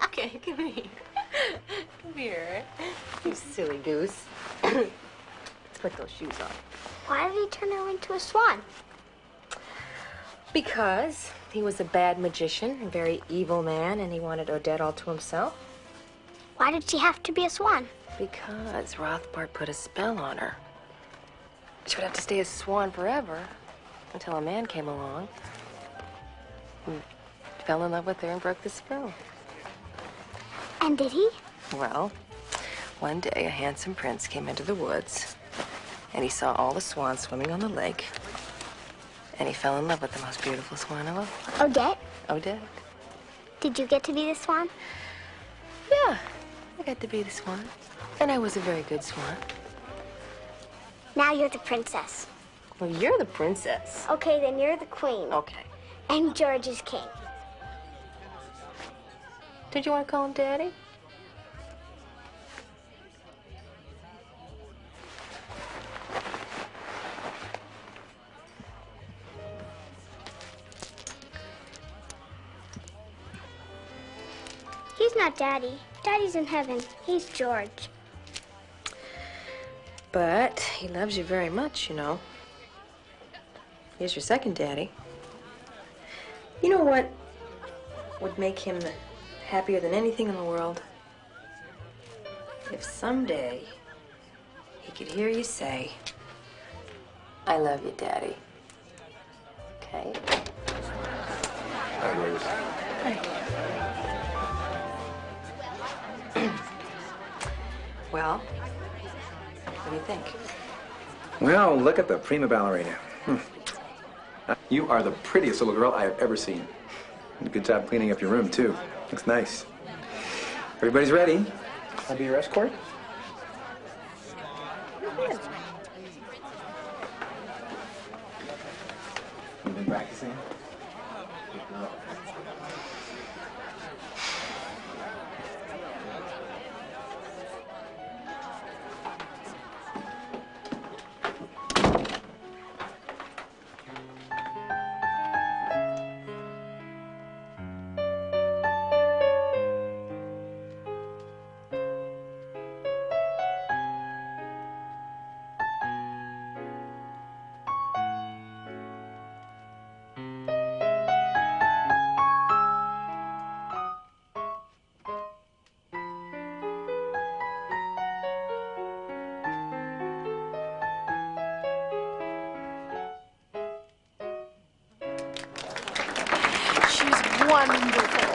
Okay, come here. Come here. You silly goose. Let's put those shoes on. Why did he turn her into a swan? Because he was a bad magician, a very evil man, and he wanted Odette all to himself. Why did she have to be a swan? Because Rothbart put a spell on her. She would have to stay a swan forever until a man came along and fell in love with her and broke the spell. And did he? Well, one day a handsome prince came into the woods and he saw all the swans swimming on the lake and he fell in love with the most beautiful swan of all. Odette? Odette. Did you get to be the swan? Yeah, I got to be the swan. And I was a very good swan. Now you're the princess. Well, you're the princess. Okay, then you're the queen. Okay. And George is king. Did you want to call him Daddy? He's not Daddy. Daddy's in heaven. He's George. But he loves you very much, you know. He's your second daddy. You know what would make him happier than anything in the world? If someday he could hear you say, I love you, Daddy. Okay? Hi, Rose. Hi. Well, what do you think? Well, look at the prima ballerina. You are the prettiest little girl I have ever seen. Good job cleaning up your room, too. Looks nice. Everybody's ready. I'll be your escort. You've been practicing? Good girl. Wonderful.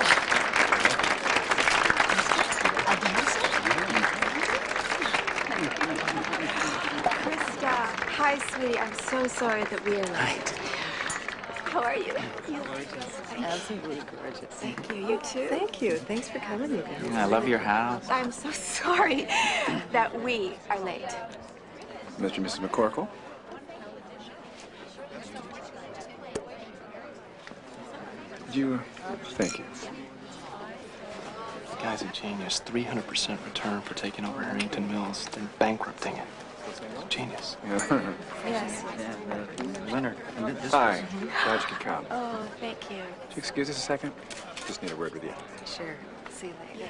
Krista, hi, sweetie. I'm so sorry that we are late. How are you? You look just Absolutely gorgeous. Thank you. You too. Thank you. Thanks for coming, you guys. I love your house. I'm so sorry that we are late. Mr. and Mrs. McCorkle? Thank you. The guy's a genius. 300% return for taking over Harrington Mills, then bankrupting it. Genius. Yes. Leonard. Hi. Glad you could come. Oh, thank you. Would you excuse us a second? Just need a word with you. Sure. See you later.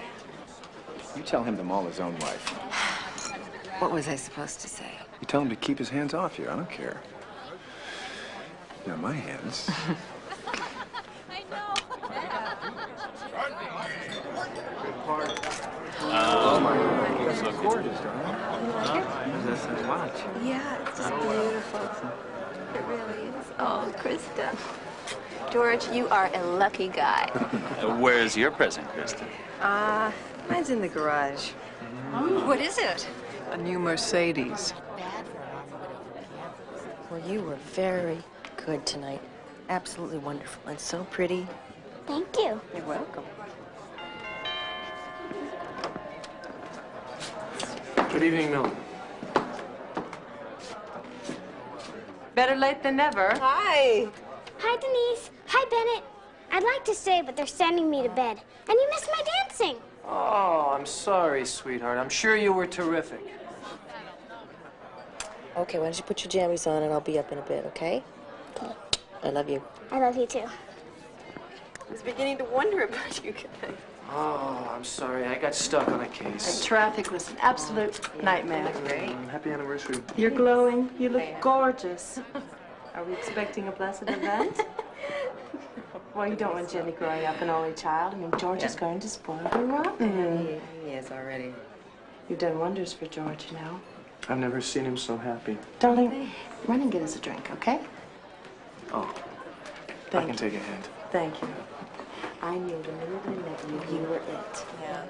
You tell him to maul his own wife. What was I supposed to say? You tell him to keep his hands off you. I don't care. Not my hands. Oh my God, that's so gorgeous, darling. Watch. Yeah, it's just beautiful. It really is. Oh, Krista. George, you are a lucky guy. Where's your present, Kristen? Mine's in the garage. What is it? A new Mercedes. Well, you were very good tonight. Absolutely wonderful and so pretty. Thank you. You're welcome. Good evening, Milton. Better late than never. Hi. Hi, Denise. Hi, Bennett. I'd like to stay, but they're sending me to bed. And you missed my dancing. Oh, I'm sorry, sweetheart. I'm sure you were terrific. Okay, why don't you put your jammies on and I'll be up in a bit, okay? Okay. I love you. I love you, too. I was beginning to wonder about you guys. Oh, I'm sorry. I got stuck on a case. The traffic was an absolute nightmare. Happy anniversary. You're glowing. You look gorgeous. Are we expecting a blessed event? Well, you don't want Jenny growing up an only child. I mean, George is going to spoil her rotten. He is already. You've done wonders for George, you know. I've never seen him so happy. Darling, run and get us a drink, okay? Oh, Thank I can you. take a hint. Thank you. I knew the minute I met you, you were it. Yeah.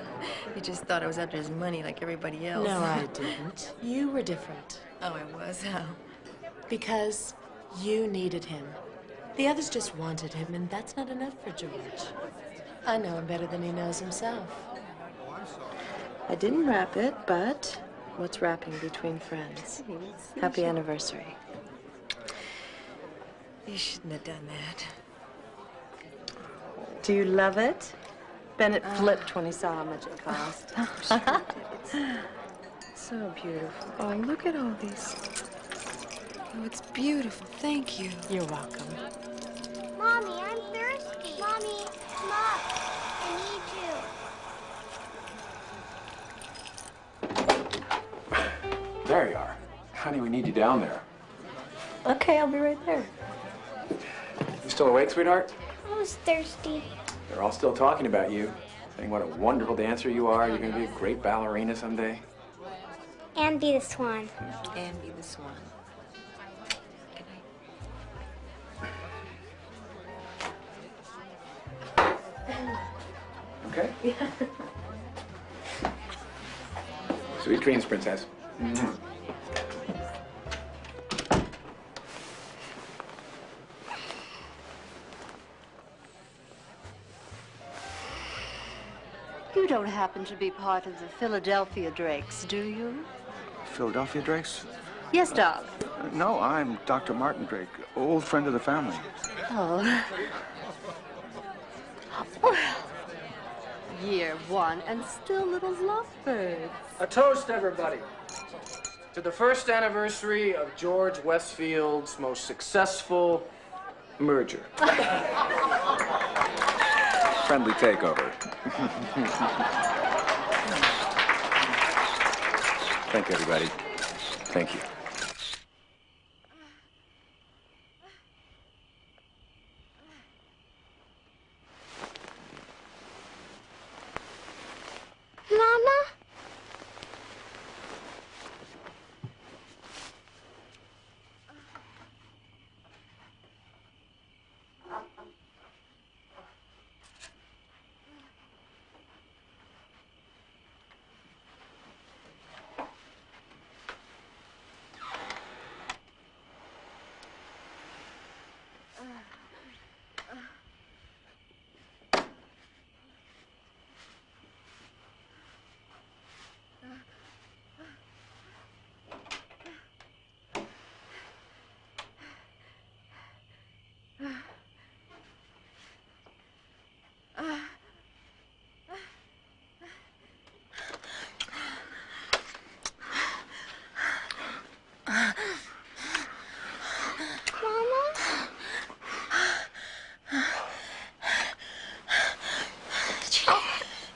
He just thought I was after his money like everybody else. No, I didn't. You were different. Oh, I was? How? Because you needed him. The others just wanted him, and that's not enough for George. I know him better than he knows himself. I didn't wrap it, but what's wrapping between friends? Happy anniversary. You shouldn't have done that. Do you love it? Bennett flipped when he saw how much it cost. So beautiful. Oh, look at all these. Oh, it's beautiful. Thank you. You're welcome. Mommy, I'm thirsty. Mommy, come up. I need you. There you are. Honey, we need you down there. Okay, I'll be right there. You still awake, sweetheart? I was thirsty. They're all still talking about you, saying what a wonderful dancer you are. You're going to be a great ballerina someday. And be the swan. And be the swan. Okay? Sweet dreams, princess. You don't happen to be part of the Philadelphia Drakes, do you? Philadelphia Drakes? Yes, Doc. No, I'm Dr. Martin Drake, old friend of the family. Oh. Well, year one and still little lovebirds. A toast, everybody, to the first anniversary of George Westfield's most successful merger. Friendly takeover. Thank you, everybody. Thank you. Mama?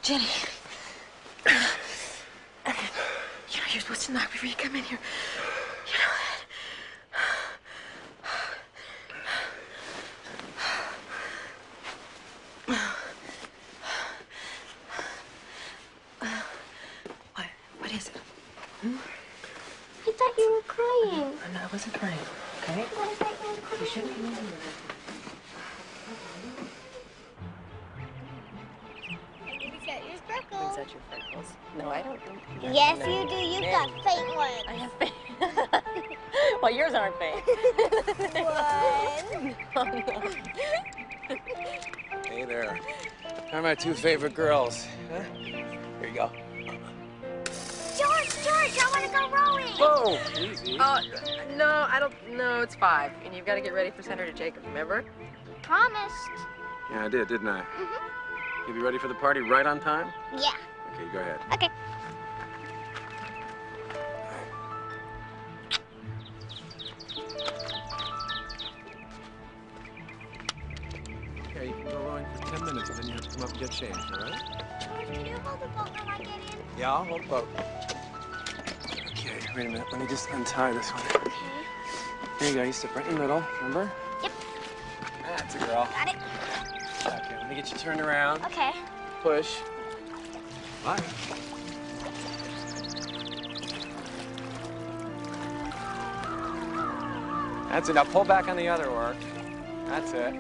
Jenny. You know, you're supposed to knock before you come in here. You know that. What is it? I thought you were crying. No, I wasn't crying, okay? I thought you were crying. You shouldn't be moving. Is that your freckles? No, I don't think. Yes, you do. You've got fake ones. I have fake. Well, yours aren't fake. One. Hey there. How are my two favorite girls? Huh? Here you go. George, I want to go rowing. Whoa! Easy. No, I don't. No, it's 5, and you've got to get ready for Senator Jacob. Remember? Promised. Yeah, I did, didn't I? You be ready for the party right on time? Yeah. Okay, go ahead. Okay. Okay, you can go rowing for 10 minutes, and then you have to come up and get changed, all right? George, can you hold the boat while I get in? Yeah, I'll hold the boat. Okay, wait a minute. Let me just untie this one. Okay. There you go. You sit right in the middle, remember? Yep. That's a girl. Got it. Okay, let me get you turned around. Okay. Push. Bye. That's it. Now pull back on the other oar. That's it.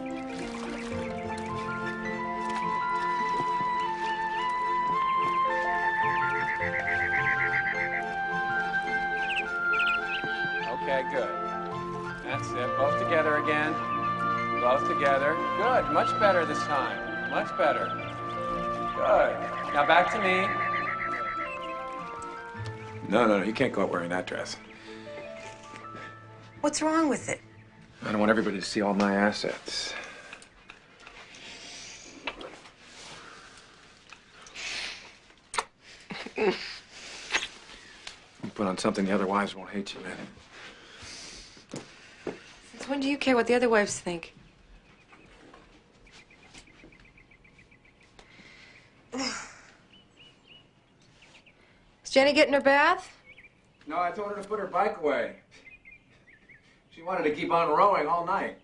Okay, good. That's it. Both together again. Both together. Good. Much better this time. Much better. Good. Now back to me. No, you can't go out wearing that dress. What's wrong with it? I don't want everybody to see all my assets. You put on something the other wives won't hate you, man. Since when do you care what the other wives think? Is Jenny getting her bath? No, I told her to put her bike away. She wanted to keep on rowing all night.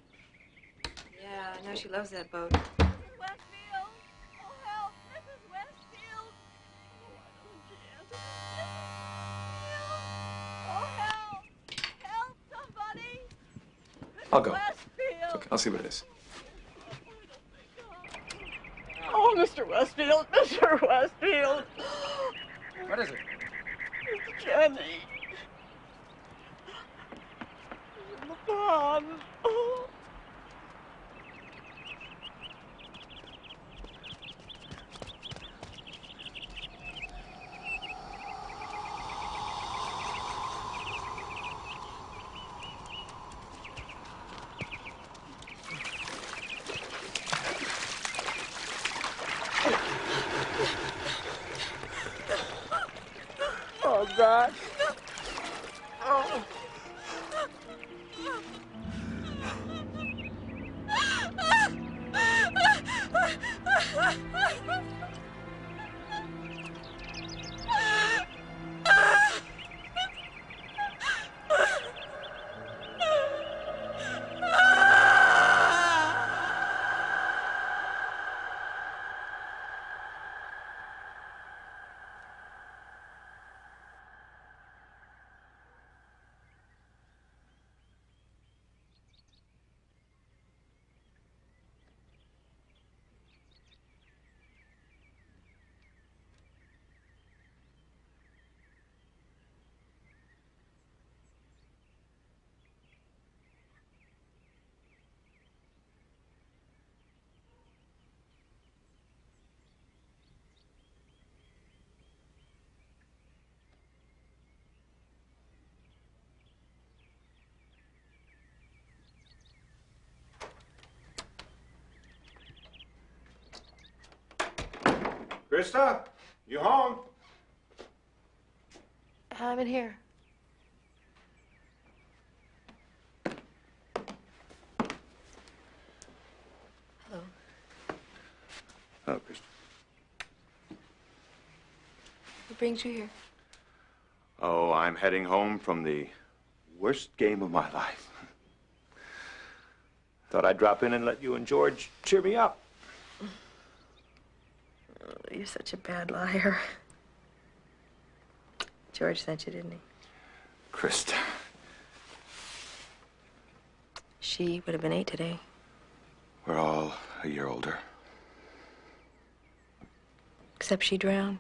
Yeah, I know she loves that boat. Westfield! Oh, help! Mrs. Westfield! Oh, help! Help somebody! I'll go. Westfield! It's okay. I'll see what it is. Oh, Mr. Westfield! Mr. Westfield! What is it? It's Jenny. In the pond. Oh. Oh, God. Oh. Krista, you home? I'm in here. Hello. Oh, Krista. What brings you here? Oh, I'm heading home from the worst game of my life. Thought I'd drop in and let you and George cheer me up. Oh, you're such a bad liar. George sent you, didn't he? Krista. She would have been 8 today. We're all a year older. Except she drowned.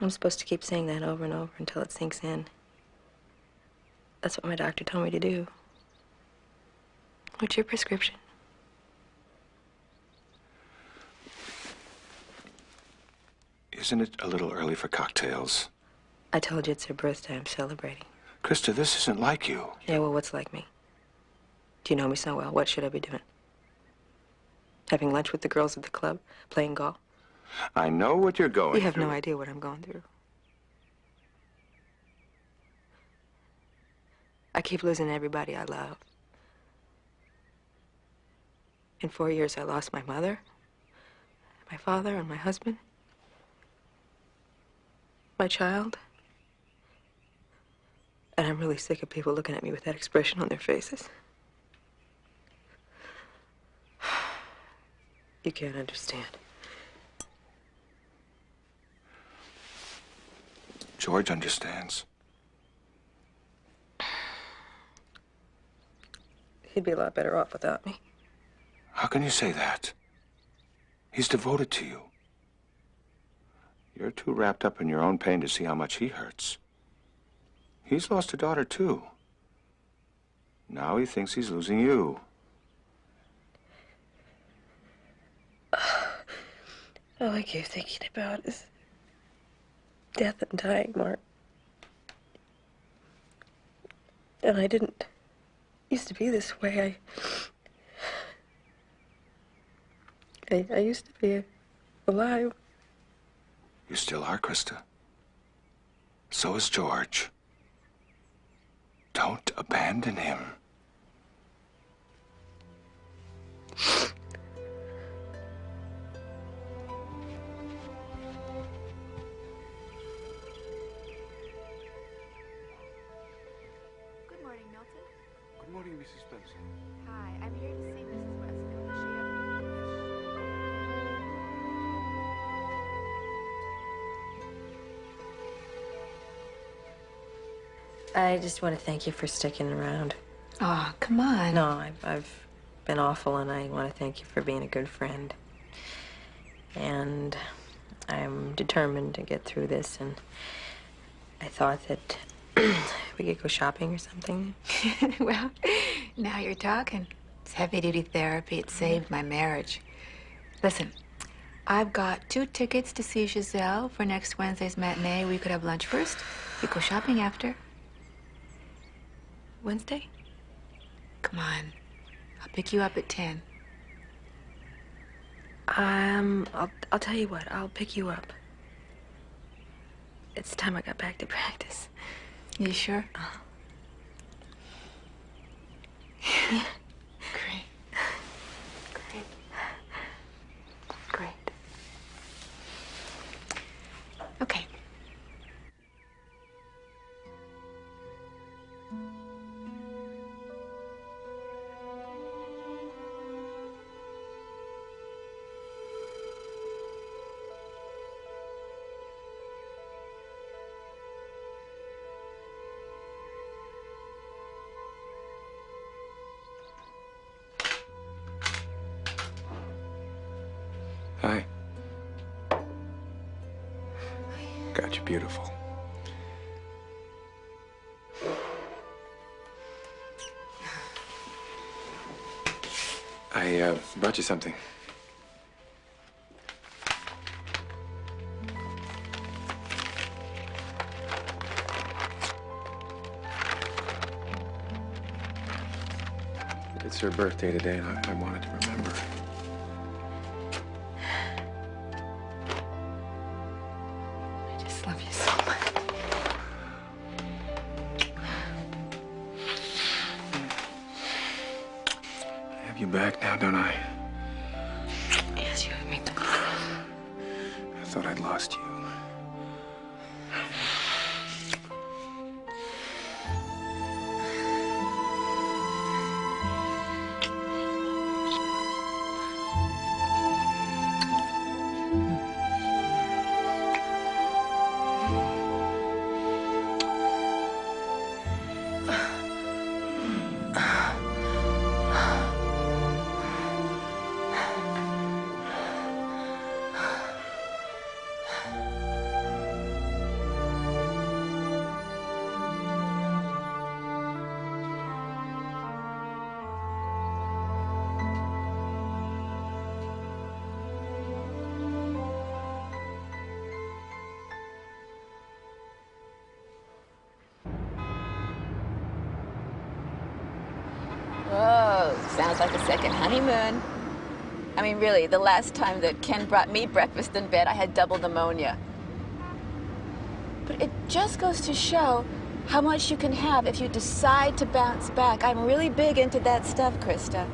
I'm supposed to keep saying that over and over until it sinks in. That's what my doctor told me to do. What's your prescription? Isn't it a little early for cocktails? I told you it's her birthday. I'm celebrating. Krista, this isn't like you. Yeah, well, what's like me? Do you know me so well? What should I be doing? Having lunch with the girls at the club? Playing golf? I know what you're going You have through. no idea what I'm going through. I keep losing everybody I love. In 4 years, I lost my mother, my father, and my husband, my child. And I'm really sick of people looking at me with that expression on their faces. You can't understand. George understands. He'd be a lot better off without me. How can you say that? He's devoted to you. You're too wrapped up in your own pain to see how much he hurts. He's lost a daughter, too. Now he thinks he's losing you. All I keep thinking about is death and dying, Mark. And I didn't used to be this way. I used to be alive. You still are, Krista. So is George. Don't abandon him. Good morning, Milton. Good morning, Mrs. Spencer. Hi, I'm here to see Mrs. Westfield. Is she I just want to thank you for sticking around. Oh, come on. No, I've been awful, and I want to thank you for being a good friend. And I'm determined to get through this, and I thought that we could go shopping or something. Well, now you're talking. It's heavy-duty therapy. It saved my marriage. Listen, I've got 2 tickets to see Giselle for next Wednesday's matinee. We could have lunch first. We go shopping after. Wednesday? Come on. I'll pick you up at 10. I'll tell you what. I'll pick you up. It's time I got back to practice. You sure? Yeah. Great. Great. Great. Okay. Hi. God, you're beautiful. I brought you something. It's her birthday today, and I wanted to remember. I just love you so much. I have you back now, don't I? Yes, you have me back. I thought I'd lost you. Whoa, sounds like a second honeymoon. I mean, really, the last time that Ken brought me breakfast in bed, I had double pneumonia. But it just goes to show how much you can have if you decide to bounce back. I'm really big into that stuff, Krista.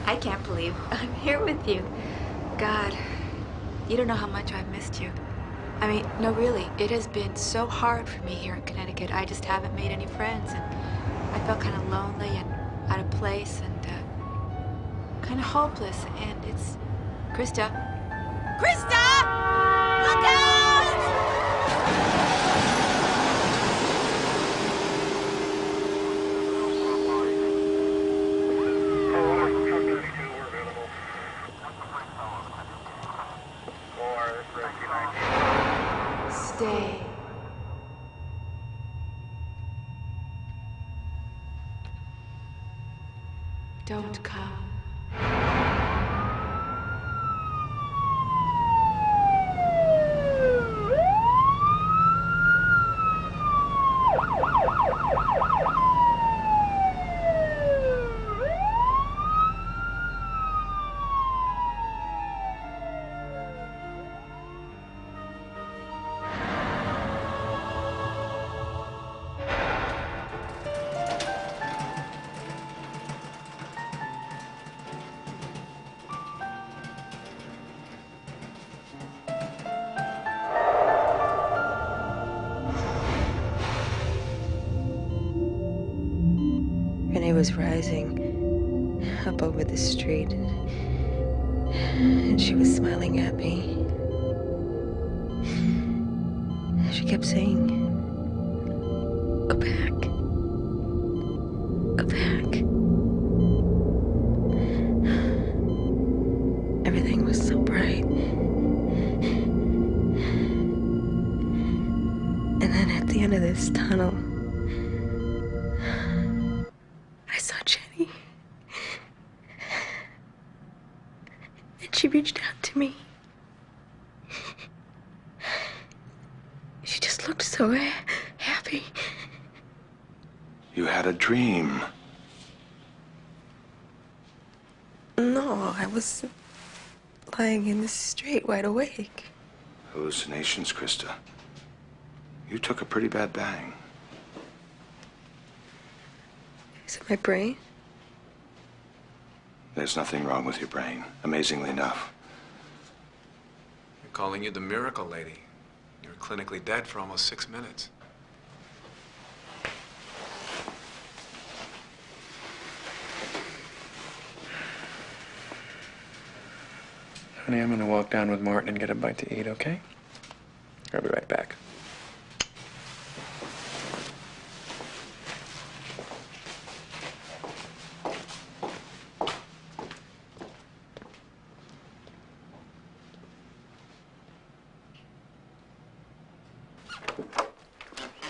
I can't believe I'm here with you. God, you don't know how much I've missed you. I mean, no, really, it has been so hard for me here in Connecticut. I just haven't made any friends, and I felt kind of lonely and out of place and kind of hopeless. And it's Krista. Krista! Look out! Stay. Don't come. Renee was rising up over the street, and she was smiling at me. She kept saying, "Go back. Go back." Everything was so bright. And then at the end of this tunnel, I saw Jenny. And she reached out to me. She just looked so happy. You had a dream. No, I was lying in the street wide awake. Hallucinations, Krista. You took a pretty bad bang. Is it my brain? There's nothing wrong with your brain, amazingly enough. They're calling you the miracle lady. You were clinically dead for almost 6 minutes. Honey, I'm gonna walk down with Martin and get a bite to eat, okay? I'll be right back.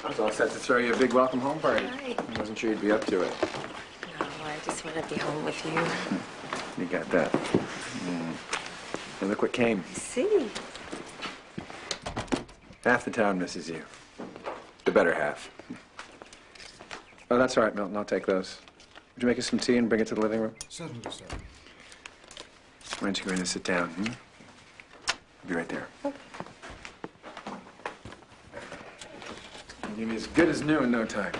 I was all set to throw you a big welcome home party. Right. I wasn't sure you'd be up to it. No, I just want to be home with you. You got that. And look what came. I see. Half the town misses you. The better half. Oh, that's all right, Milton. I'll take those. Would you make us some tea and bring it to the living room? Certainly, sir. Why don't you go in and sit down, I'll be right there. Okay. You'll be as good as new in no time.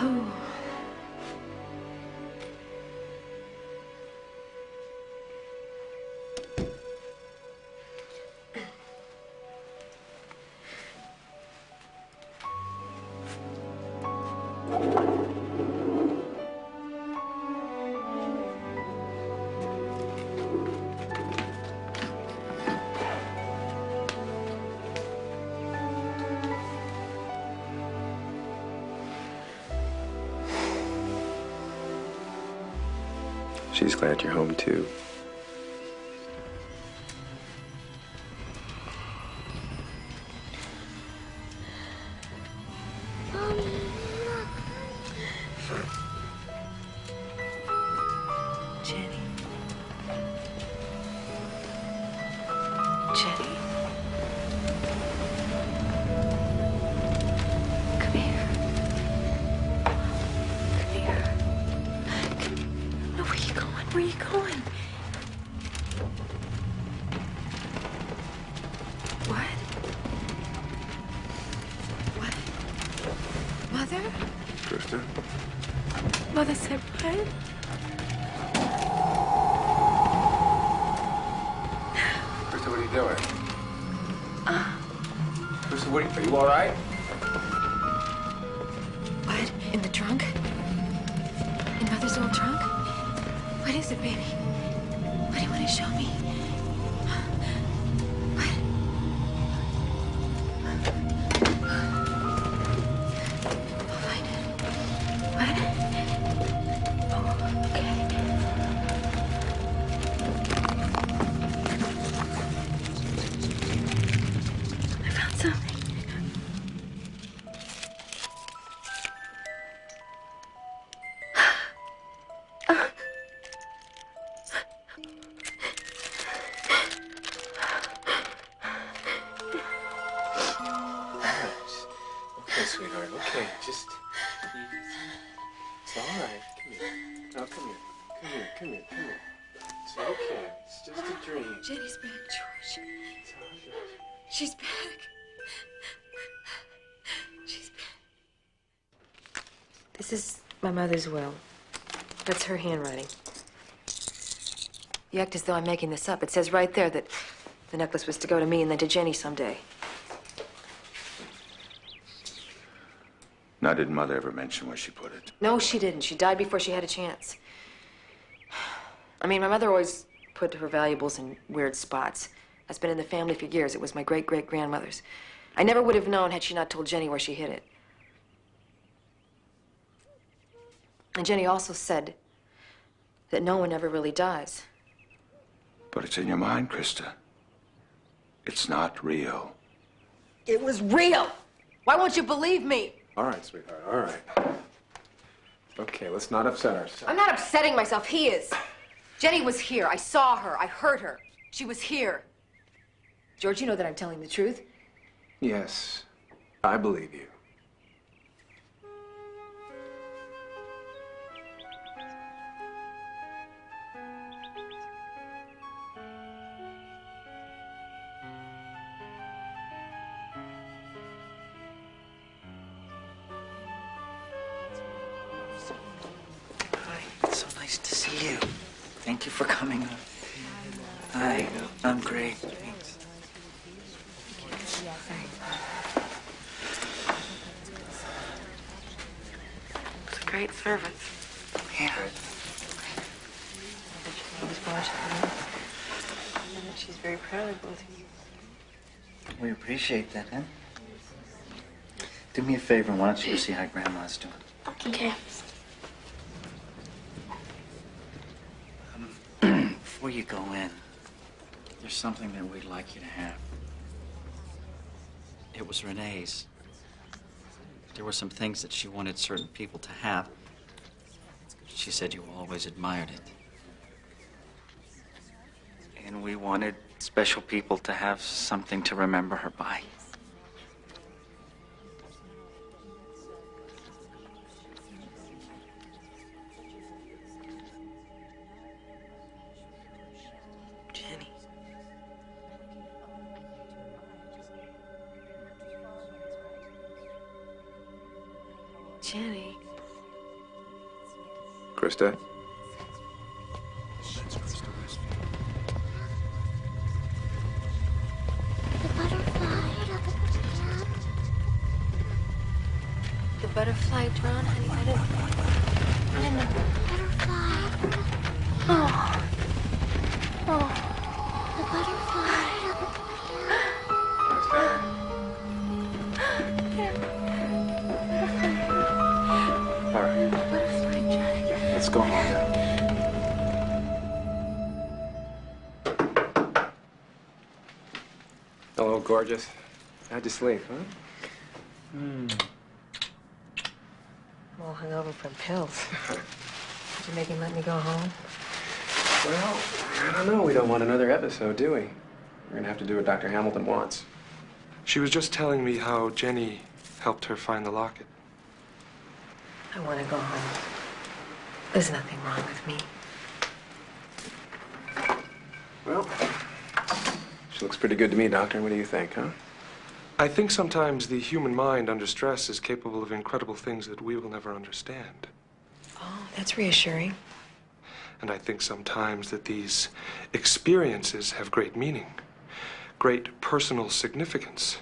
Oh. She's glad you're home, too. Jenny. Jenny. Come here. Where are you going? What? What? Mother? Krista? Mother said what? Krista, what are you doing? Krista, are you all right? What? In the trunk? In Mother's old trunk? What is it, baby? What do you want to show me? I'll find it. What? Oh, okay. I found something. Okay, sweetheart. Okay, just. It's all right. Come here. No, come here. Come here. Come here. Come here. It's okay. It's just a dream. Jenny's back, George. It's all good. She's back. She's back. This is my mother's will. That's her handwriting. You act as though I'm making this up. It says right there that the necklace was to go to me and then to Jenny someday. Now, did Mother ever mention where she put it? No, she didn't. She died before she had a chance. I mean, my mother always put her valuables in weird spots. That's been in the family for years. It was my great-great-grandmother's. I never would have known had she not told Jenny where she hid it. And Jenny also said that no one ever really dies. But it's in your mind, Krista. It's not real. It was real. Why won't you believe me? All right, sweetheart, all right. Okay, let's not upset ourselves. I'm not upsetting myself. He is. Jenny was here. I saw her. I heard her. She was here. George, you know that I'm telling the truth. Yes, I believe you. It's so nice to see you. Thank you for coming. Hi, I'm great. Thanks. It's a great service. Yeah. Always watching her. And she's very proud of both of you. We appreciate that, huh? Do me a favor, why don't you go see how Grandma's doing? Okay. Before you go in, there's something that we'd like you to have. It was Renee's. There were some things that she wanted certain people to have. She said you always admired it. And we wanted special people to have something to remember her by. Jenny. Jenny. Krista? The butterfly drawn, honey. I didn't know. Butterfly. Oh. Oh. The butterfly. All right. Butterfly, Johnny. Let's go home now. Hello, gorgeous. How'd you sleep, huh? I'm all hungover from pills. Did you make him let me go home? Well, I don't know. We don't want another episode, do we? We're gonna have to do what Dr. Hamilton wants. She was just telling me how Jenny helped her find the locket. I want to go home. There's nothing wrong with me. Well, she looks pretty good to me, Doctor. What do you think, huh? I think sometimes the human mind under stress is capable of incredible things that we will never understand. Oh, that's reassuring. And I think sometimes that these experiences have great meaning, great personal significance.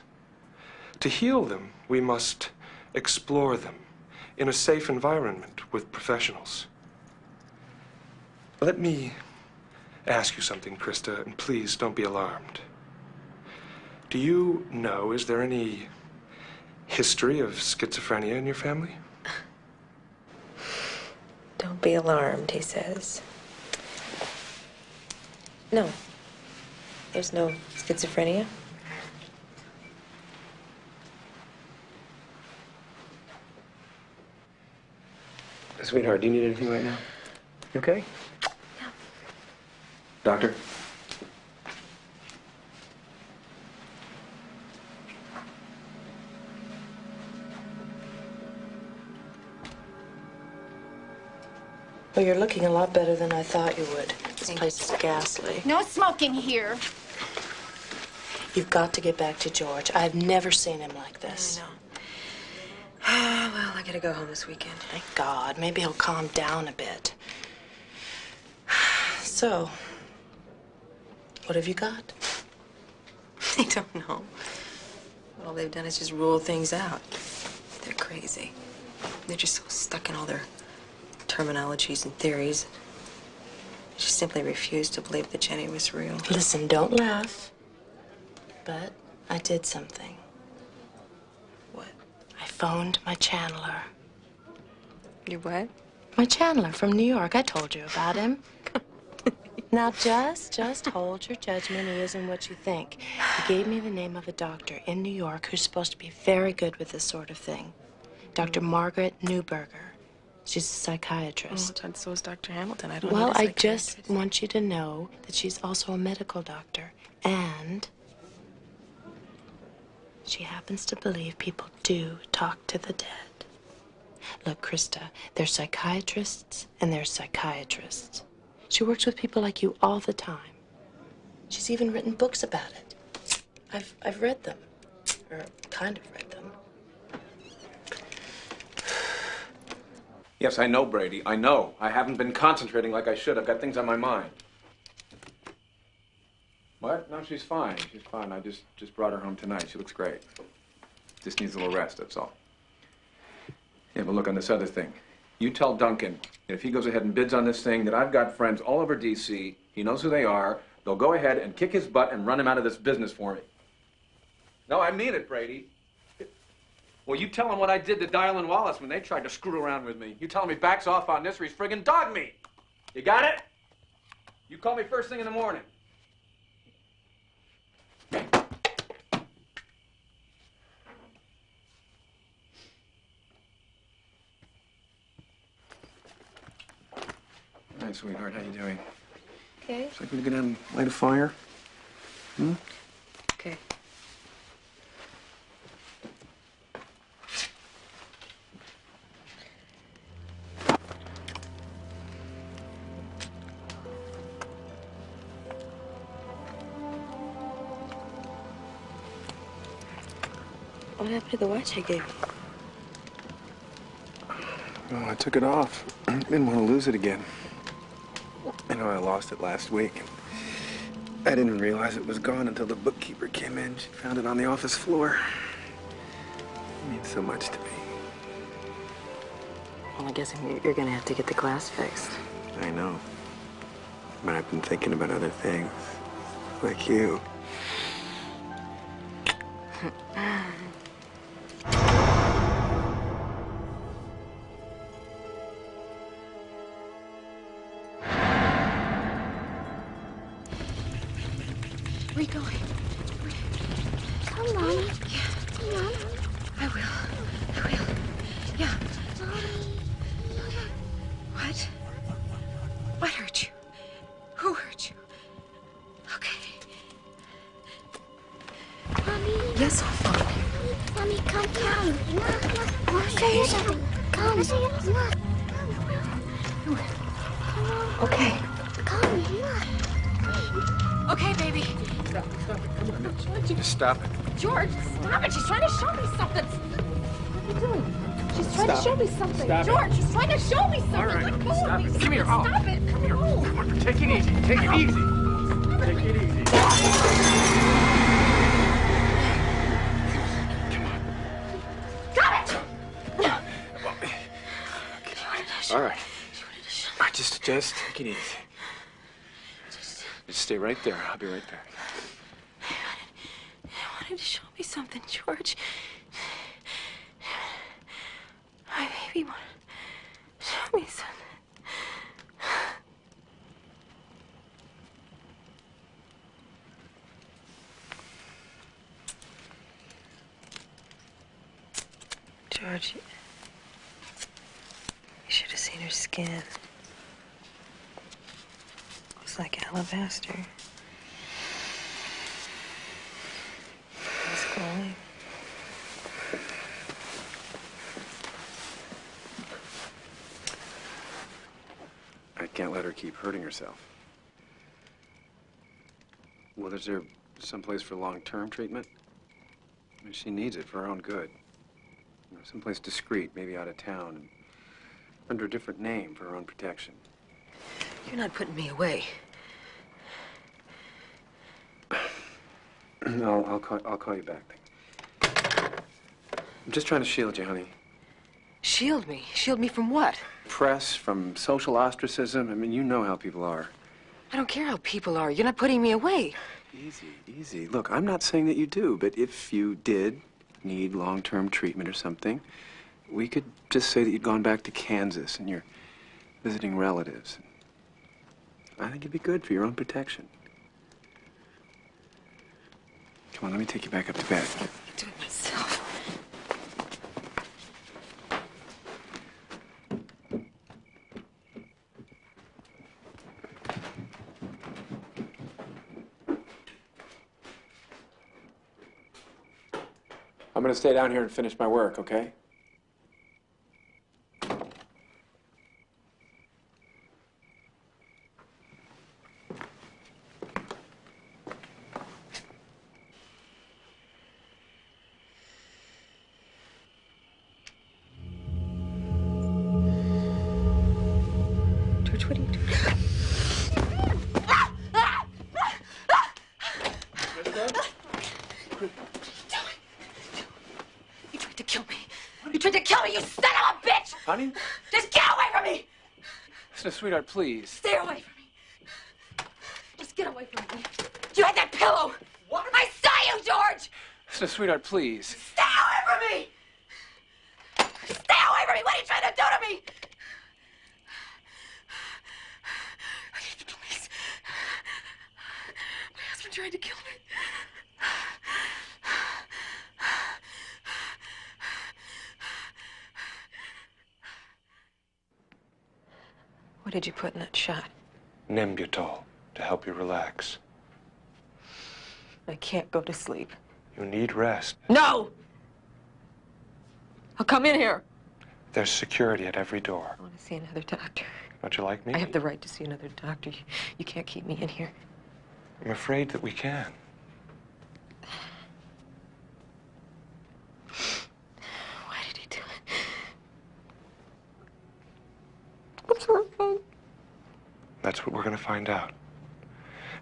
To heal them, we must explore them in a safe environment with professionals. Let me ask you something, Krista, and please don't be alarmed. Do you know, is there any history of schizophrenia in your family? Don't be alarmed, he says. No. There's no schizophrenia. Sweetheart, do you need anything right now? You okay? Yeah. Doctor? Well, you're looking a lot better than I thought you would. This place is ghastly. No smoking here. You've got to get back to George. I've never seen him like this. I know. Well, I gotta go home this weekend. Thank God. Maybe he'll calm down a bit. So, what have you got? I don't know. All they've done is just rule things out. They're crazy. They're just so stuck in all their terminologies and theories. They just simply refuse to believe that Jenny was real. Listen, don't laugh. But I did something. What? I phoned my channeler. You what? My channeler from New York. I told you about him. Now, just hold your judgment. He isn't what you think. He gave me the name of a doctor in New York who's supposed to be very good with this sort of thing. Dr. Margaret Newberger. She's a psychiatrist. Oh, so is Dr. Hamilton. I don't know. Well, I just want you to know that she's also a medical doctor. And she happens to believe people do talk to the dead. Look, Krista, there's psychiatrists and there's psychiatrists. She works with people like you all the time. She's even written books about it. I've read them, or kind of read them. Yes, I know, Brady. I know. I haven't been concentrating like I should. I've got things on my mind. What? No, she's fine. She's fine. I just brought her home tonight. She looks great. Just needs a little rest, that's all. Yeah, but look, on this other thing. You tell Duncan that if he goes ahead and bids on this thing, that I've got friends all over D.C. He knows who they are. They'll go ahead and kick his butt and run him out of this business for me. No, I mean it, Brady. Well, you tell him what I did to Dial and Wallace when they tried to screw around with me. You tell him he backs off on this or he's friggin' dog me. You got it? You call me first thing in the morning. Hi, sweetheart. How you doing? Okay. So I can get in and light a fire? Hmm? Okay. What happened to the watch I gave you? Oh, I took it off. Didn't want to lose it again. I know I lost it last week. I didn't realize it was gone until the bookkeeper came in. She found it on the office floor. It means so much to me. Well, I guess you're gonna have to get the glass fixed. I know. But I've been thinking about other things. Like you. Where are you going? Come on. Yeah. Come on. I will. Yeah. What? What hurt you? Who hurt you? Okay. Mommy. Yes, I'll follow you. Mommy, come. Okay. Come. Okay. Come. Okay, baby. Stop it. Come on, now. Just stop it. George, stop it. She's trying to show me something. What are you doing? She's trying to show me something. Stop it. George, she's trying to show me something. All right. Let go of Stop me. it. Come here. Oh. Stop it. Come here. Come on. Take it easy. Take it easy. Take it easy. Stop it! All right. Just take it easy. Just stay right there. I'll be right back. I wanted to show me something, George. My baby wanted to show me something. George, you should have seen her skin. It was like alabaster. It was glowing. I can't let her keep hurting herself. Well, is there someplace for long-term treatment? I mean, she needs it for her own good. You know, someplace discreet, maybe out of town, and under a different name for her own protection. You're not putting me away. No, I'll call you back. I'm just trying to shield you, honey. Shield me? Shield me from what? Press, from social ostracism. I mean, you know how people are. I don't care how people are. You're not putting me away. Easy, easy. Look, I'm not saying that you do, but if you did need long-term treatment or something, we could just say that you'd gone back to Kansas and you're visiting relatives. I think it'd be good for your own protection. Come on, let me take you back up to bed. I'll do it myself. I'm gonna stay down here and finish my work, okay? George, what are you doing? You tried to kill me. You tried to kill me, you son of a bitch! Honey? Just get away from me! Listen, sweetheart, please. Stay away from me. Just get away from me. You had that pillow. What? I saw you, George! Listen, sweetheart, please. Stay away from me! Stay away from me! What are you trying to do to me? I need the police. My husband tried to kill me. What did you put in that shot? Nembutol, to help you relax. I can't go to sleep. You need rest. No! I'll come in here. There's security at every door. I want to see another doctor. Don't you like me? I have the right to see another doctor. You can't keep me in here. I'm afraid that we can. Why did he do it? I'm sorry. That's what we're going to find out.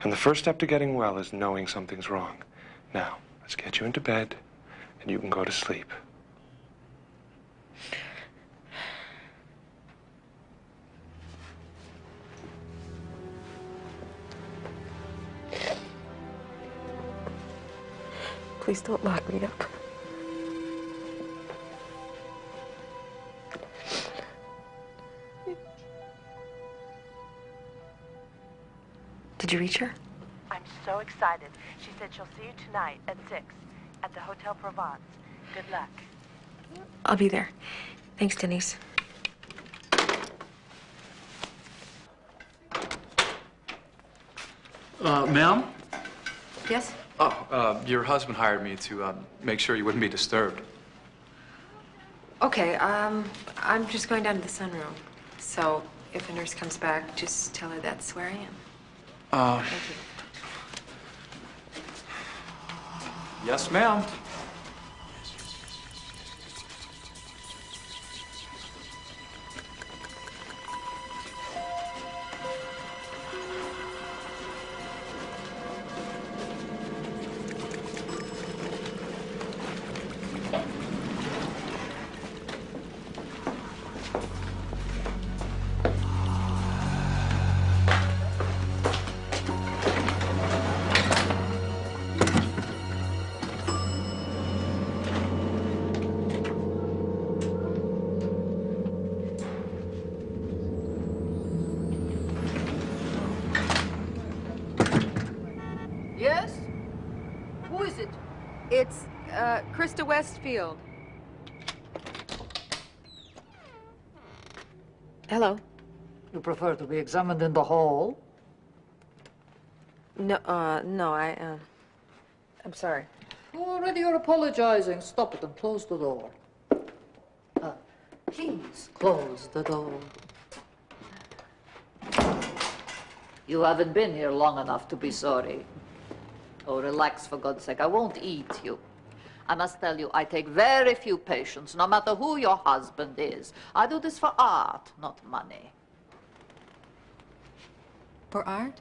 And the first step to getting well is knowing something's wrong. Now, let's get you into bed, and you can go to sleep. Please don't lock me up. Did you reach her? I'm so excited. She said she'll see you tonight at 6 at the Hotel Provence. Good luck. I'll be there. Thanks, Denise. Ma'am? Yes? Oh, your husband hired me to make sure you wouldn't be disturbed. Okay, I'm just going down to the sunroom. So if a nurse comes back, just tell her that's where I am. Thank you. Yes, ma'am. Yes? Who is it? It's, Krista Westfield. Hello. You prefer to be examined in the hall? No, I'm sorry. Already you're apologizing. Stop it and close the door. Please close the door. You haven't been here long enough to be sorry. Oh, relax, for God's sake. I won't eat you. I must tell you, I take very few patients, no matter who your husband is. I do this for art, not money. For art?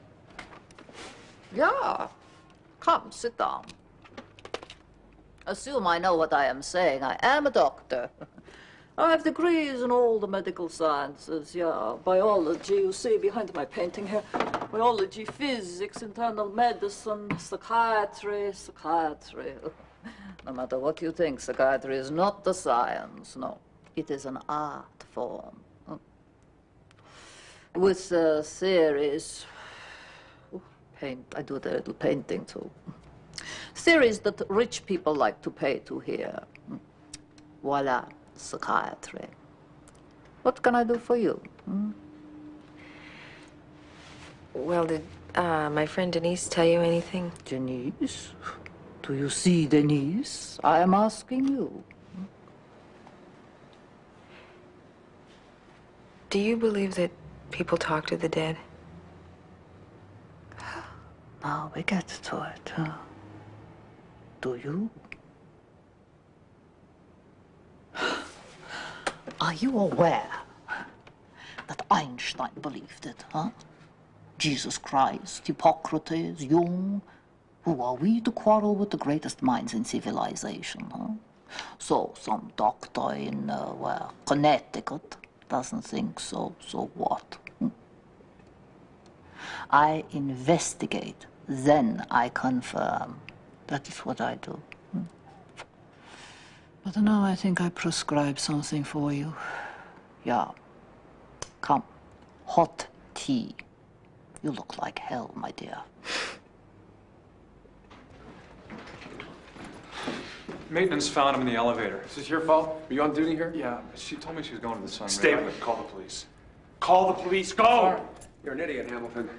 Yeah. Come, sit down. Assume I know what I am saying. I am a doctor. I have degrees in all the medical sciences, yeah. Biology, you see behind my painting here. Biology, physics, internal medicine, psychiatry. No matter what you think, psychiatry is not the science, no. It is an art form. With theories, I do a little painting too. Theories that rich people like to pay to hear. Voila, psychiatry. What can I do for you? Well, did my friend Denise tell you anything? Denise? Do you see Denise? I am asking you. Do you believe that people talk to the dead? Now we get to it, huh? Do you? Are you aware that Einstein believed it, huh? Jesus Christ, Hippocrates, Jung. Who are we to quarrel with the greatest minds in civilization, huh? So some doctor in, Connecticut doesn't think so. So what? I investigate, then I confirm. That is what I do. But now I think I prescribe something for you. Yeah. Come. Hot tea. You look like hell, my dear. Maintenance found him in the elevator. Is this your fault? Were you on duty here? Yeah, she told me she was going to the Sun. Stay River. with it. Call the police. Call the police. Go! You're an idiot, Hamilton.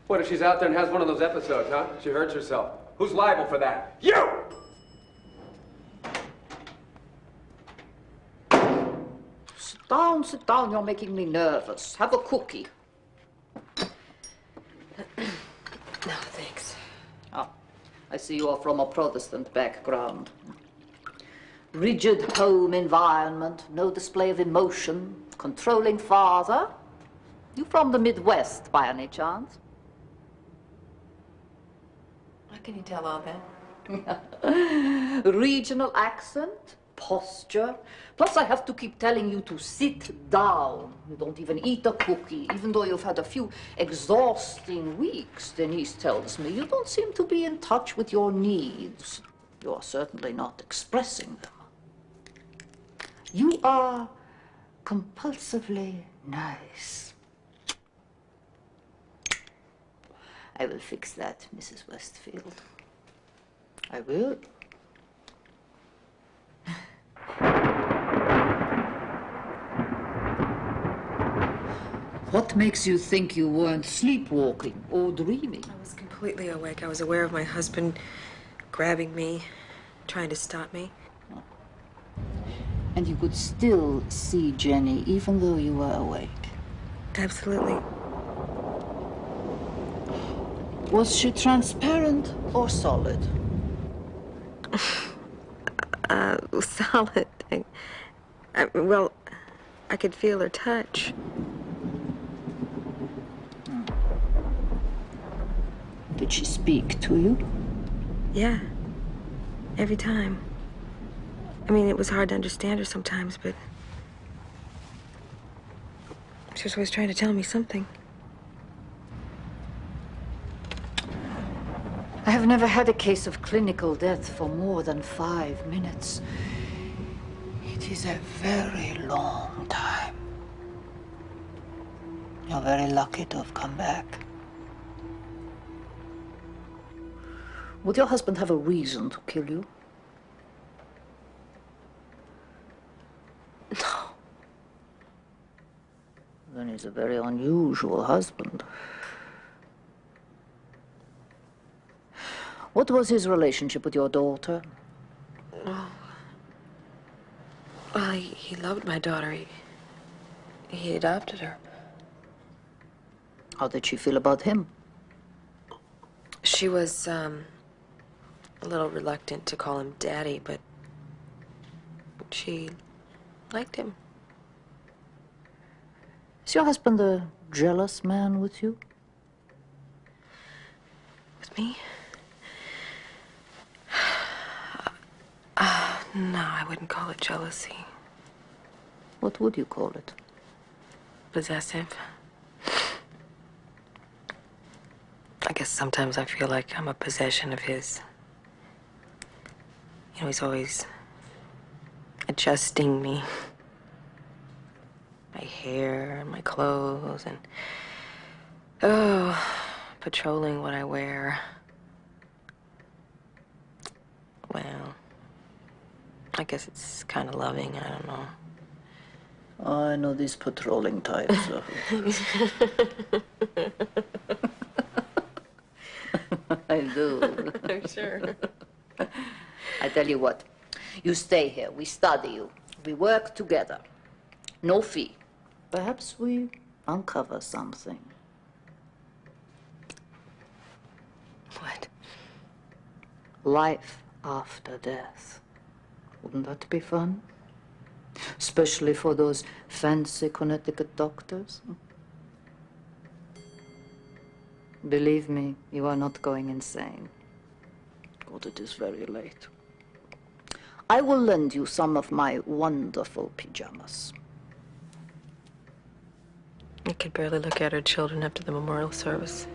What if she's out there and has one of those episodes, huh? She hurts herself. Who's liable for that? You! Sit down. You're making me nervous. Have a cookie. No, thanks. Ah, I see you are from a Protestant background. Rigid home environment, no display of emotion, controlling father. You from the Midwest, by any chance? How can you tell all that? Regional accent, posture. Plus, I have to keep telling you to sit down. You don't even eat a cookie, even though you've had a few exhausting weeks. Denise tells me you don't seem to be in touch with your needs. You are certainly not expressing them. You are compulsively nice. I will fix that, Mrs. Westfield. I will. What makes you think you weren't sleepwalking or dreaming? I was completely awake. I was aware of my husband grabbing me, trying to stop me. And you could still see Jenny even though you were awake? Absolutely. Was she transparent or solid? Solid. Well, I could feel her touch. Did she speak to you? Yeah. Every time. I mean, it was hard to understand her sometimes, but she was always trying to tell me something. I have never had a case of clinical death for more than 5 minutes. It is a very long time. You're very lucky to have come back. Would your husband have a reason to kill you? No. Then he's a very unusual husband. What was his relationship with your daughter? Oh. Well, he loved my daughter. He adopted her. How did she feel about him? She was, a little reluctant to call him Daddy, but she liked him. Is your husband a jealous man with you? With me? No, I wouldn't call it jealousy. What would you call it? Possessive. I guess sometimes I feel like I'm a possession of his. You know, he's always adjusting me. My hair and my clothes and, patrolling what I wear. Well, I guess it's kind of loving, I don't know. I know these patrolling types. I do. I'm sure. I tell you what, you stay here, we study you, we work together. No fee. Perhaps we uncover something. What? Life after death. Wouldn't that be fun? Especially for those fancy Connecticut doctors. Believe me, you are not going insane. God, it is very late. I will lend you some of my wonderful pajamas. I could barely look at her children after the memorial service.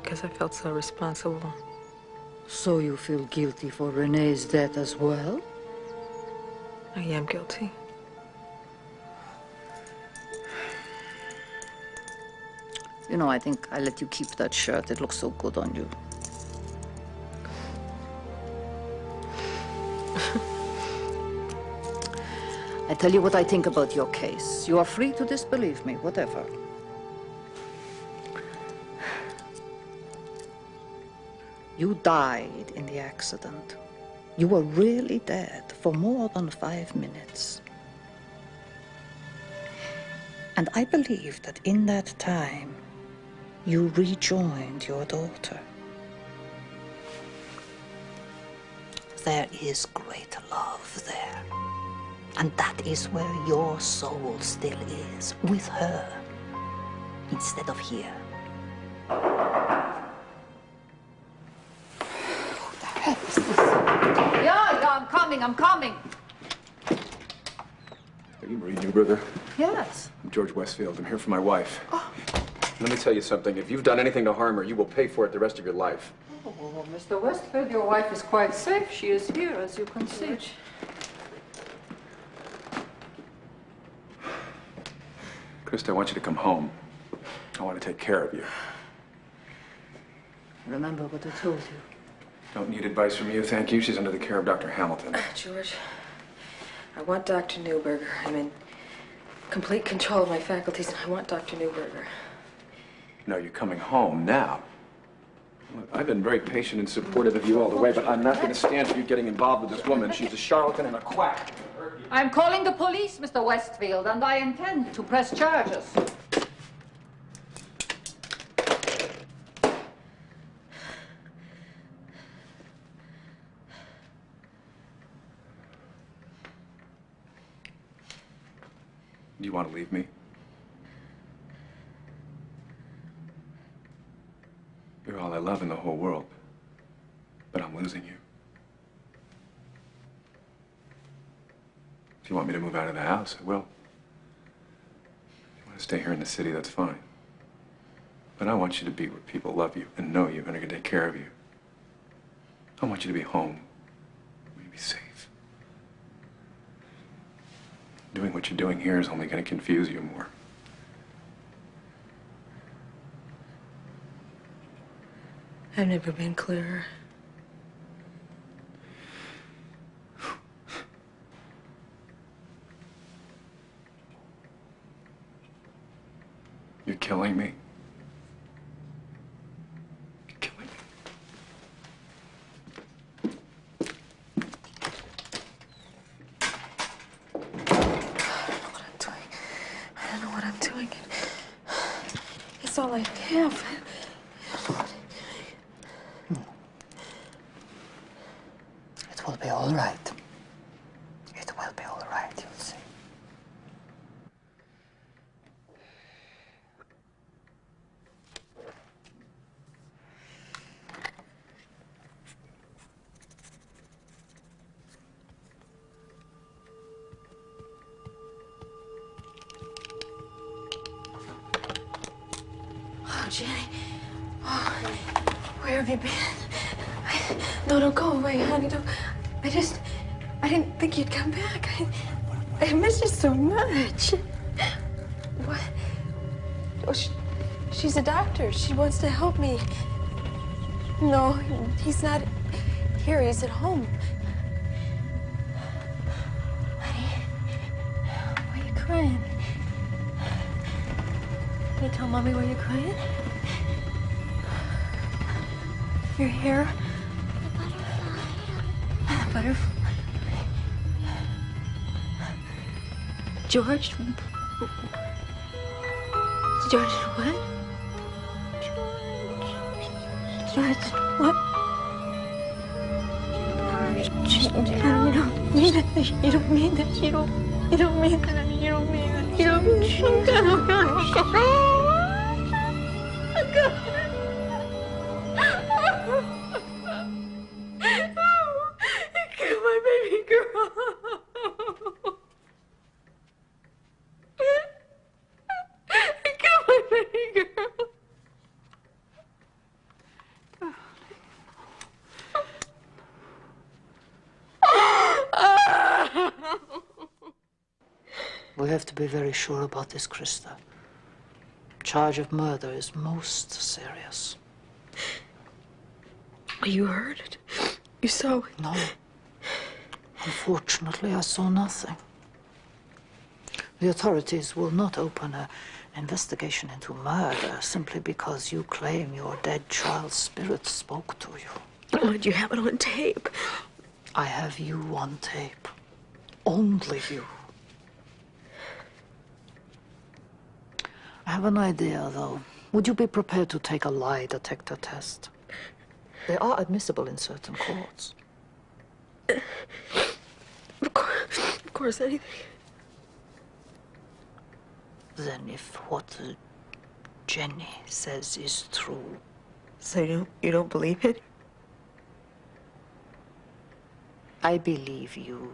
Because I felt so responsible. So you feel guilty for Renee's death as well? I am guilty. You know, I think I let you keep that shirt. It looks so good on you. I tell you what I think about your case. You are free to disbelieve me, whatever. You died in the accident. You were really dead for more than 5 minutes. And I believe that in that time, you rejoined your daughter. There is great love there. And that is where your soul still is, with her, instead of here. Who the hell is this? Yeah, I'm coming. Are you Marie Newberger? Yes. I'm George Westfield. I'm here for my wife. Oh. Let me tell you something. If you've done anything to harm her, you will pay for it the rest of your life. Oh, Mr. Westfield, your wife is quite safe. She is here, as you can see. Krista, I want you to come home. I want to take care of you. Remember what I told you. Don't need advice from you, thank you. She's under the care of Dr. Hamilton. George, I want Dr. Newberger. I'm in complete control of my faculties, and I want Dr. Newberger. No, you're coming home now. Look, I've been very patient and supportive of you all the way, but I'm not going to stand for you getting involved with this woman. She's a charlatan and a quack. I'm calling the police, Mr. Westfield, and I intend to press charges. Do you want to leave me? You're all I love in the whole world. But I'm losing you. If you want me to move out of the house, I will. If you want to stay here in the city, that's fine. But I want you to be where people love you and know you and are going to take care of you. I want you to be home, where you be safe. Doing what you're doing here is only going to confuse you more. I've never been clearer. You're killing me. You're killing me. I don't know what I'm doing. It's all I have. It will be all right. It will be all right, you'll see. Oh, Jenny. Oh, where have you been? No, don't go away, honey. Don't. I didn't think you'd come back. I miss you so much. What? Oh, she's a doctor. She wants to help me. No, he's not here. He's at home. Honey, why are you crying? Can you tell Mommy why you're crying? Your hair? The butterfly. George? George what? George what? You don't mean that. You don't mean that. You don't mean that. You don't mean that. You don't mean that. Kill my baby girl. Kill my baby girl. We have to be very sure about this, Krista. Charge of murder is most serious. You heard it? You saw it? No. Unfortunately, I saw nothing. The authorities will not open an investigation into murder simply because you claim your dead child's spirit spoke to you. Why did you have it on tape? I have you on tape. Only you. I have an idea, though. Would you be prepared to take a lie detector test? They are admissible in certain courts. Of course, anything. Then if what Jenny says is true... So you don't believe it? I believe you.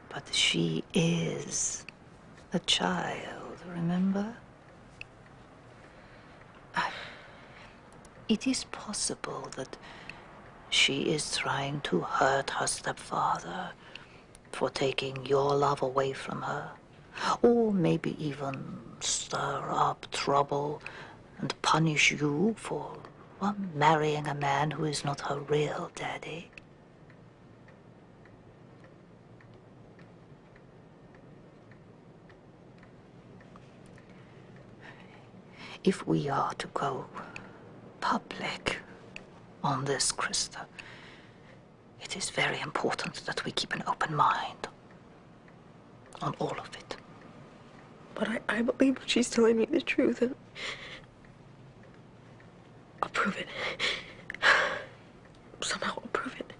But she is a child, remember? It is possible that she is trying to hurt her stepfather for taking your love away from her. Or maybe even stir up trouble and punish you for, well, marrying a man who is not her real daddy. If we are to go public on this, Krista, it is very important that we keep an open mind on all of it. But I believe she's telling me the truth, and I'll prove it. Somehow I'll prove it.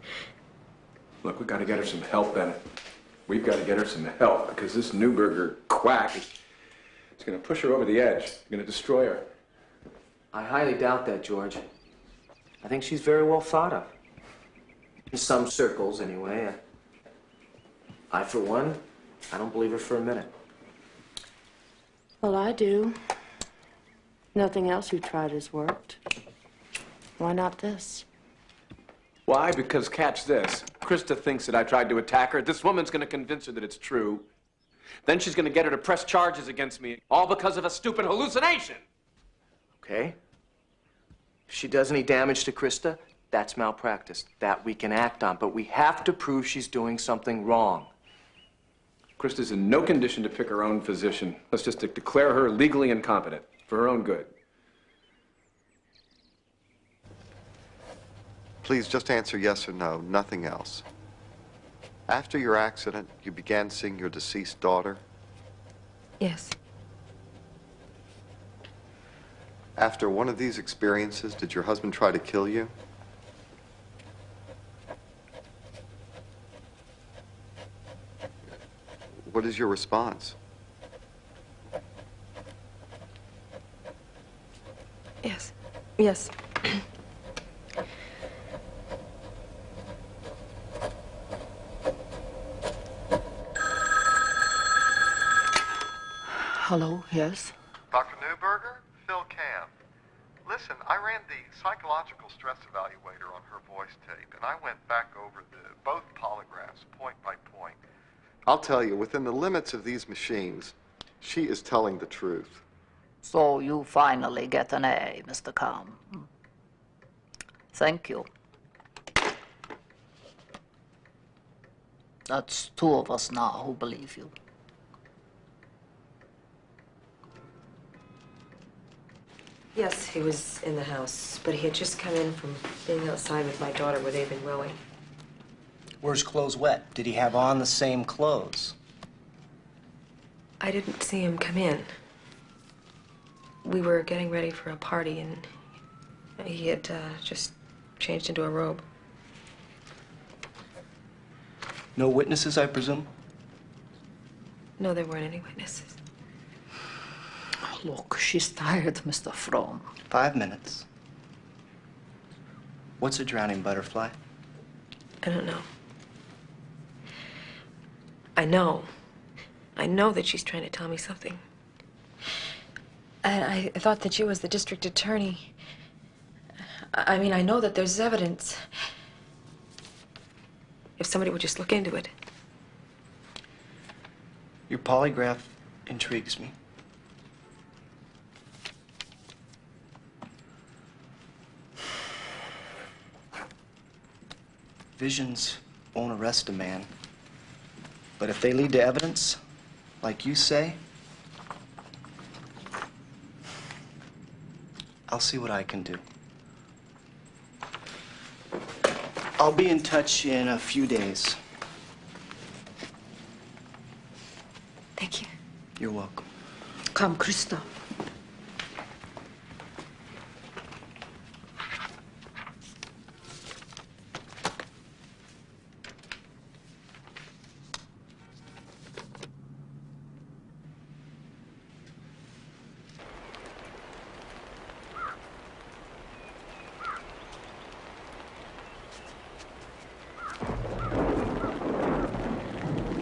Look, we gotta get her some help, Bennett. We've got to get her some help because this Newberger quack is going to push her over the edge. It's going to destroy her. I highly doubt that, George. I think she's very well thought of. In some circles, anyway. I, for one, I don't believe her for a minute. Well, I do. Nothing else you tried has worked. Why not this? Why? Because, catch this. Krista thinks that I tried to attack her. This woman's going to convince her that it's true. Then she's going to get her to press charges against me, all because of a stupid hallucination. Okay? If she does any damage to Krista, that's malpractice. That we can act on, but we have to prove she's doing something wrong. Krista's in no condition to pick her own physician. Let's just declare her legally incompetent for her own good. Please just answer yes or no, nothing else. After your accident, you began seeing your deceased daughter? Yes. After one of these experiences, did your husband try to kill you? What is your response? Yes. Yes. Hello, yes? Dr. Newberger? Phil Camp. Listen, I ran the psychological stress evaluator on her voice tape, and I went back over both polygraphs, point by point. I'll tell you, within the limits of these machines, she is telling the truth. So you finally get an A, Mr. Camp. Thank you. That's two of us now who believe you. Yes, he was in the house, but he had just come in from being outside with my daughter where they'd been rowing. Were his clothes wet? Did he have on the same clothes? I didn't see him come in. We were getting ready for a party, and he had just changed into a robe. No witnesses, I presume? No, there weren't any witnesses. Look, she's tired, Mr. Fromm. 5 minutes. What's a drowning butterfly? I don't know. I know. I know that she's trying to tell me something. And I thought that you, as the district attorney... I mean, I know that there's evidence. If somebody would just look into it. Your polygraph intrigues me. Visions won't arrest a man. But if they lead to evidence, like you say, I'll see what I can do. I'll be in touch in a few days. Thank you. You're welcome. Come, Krista.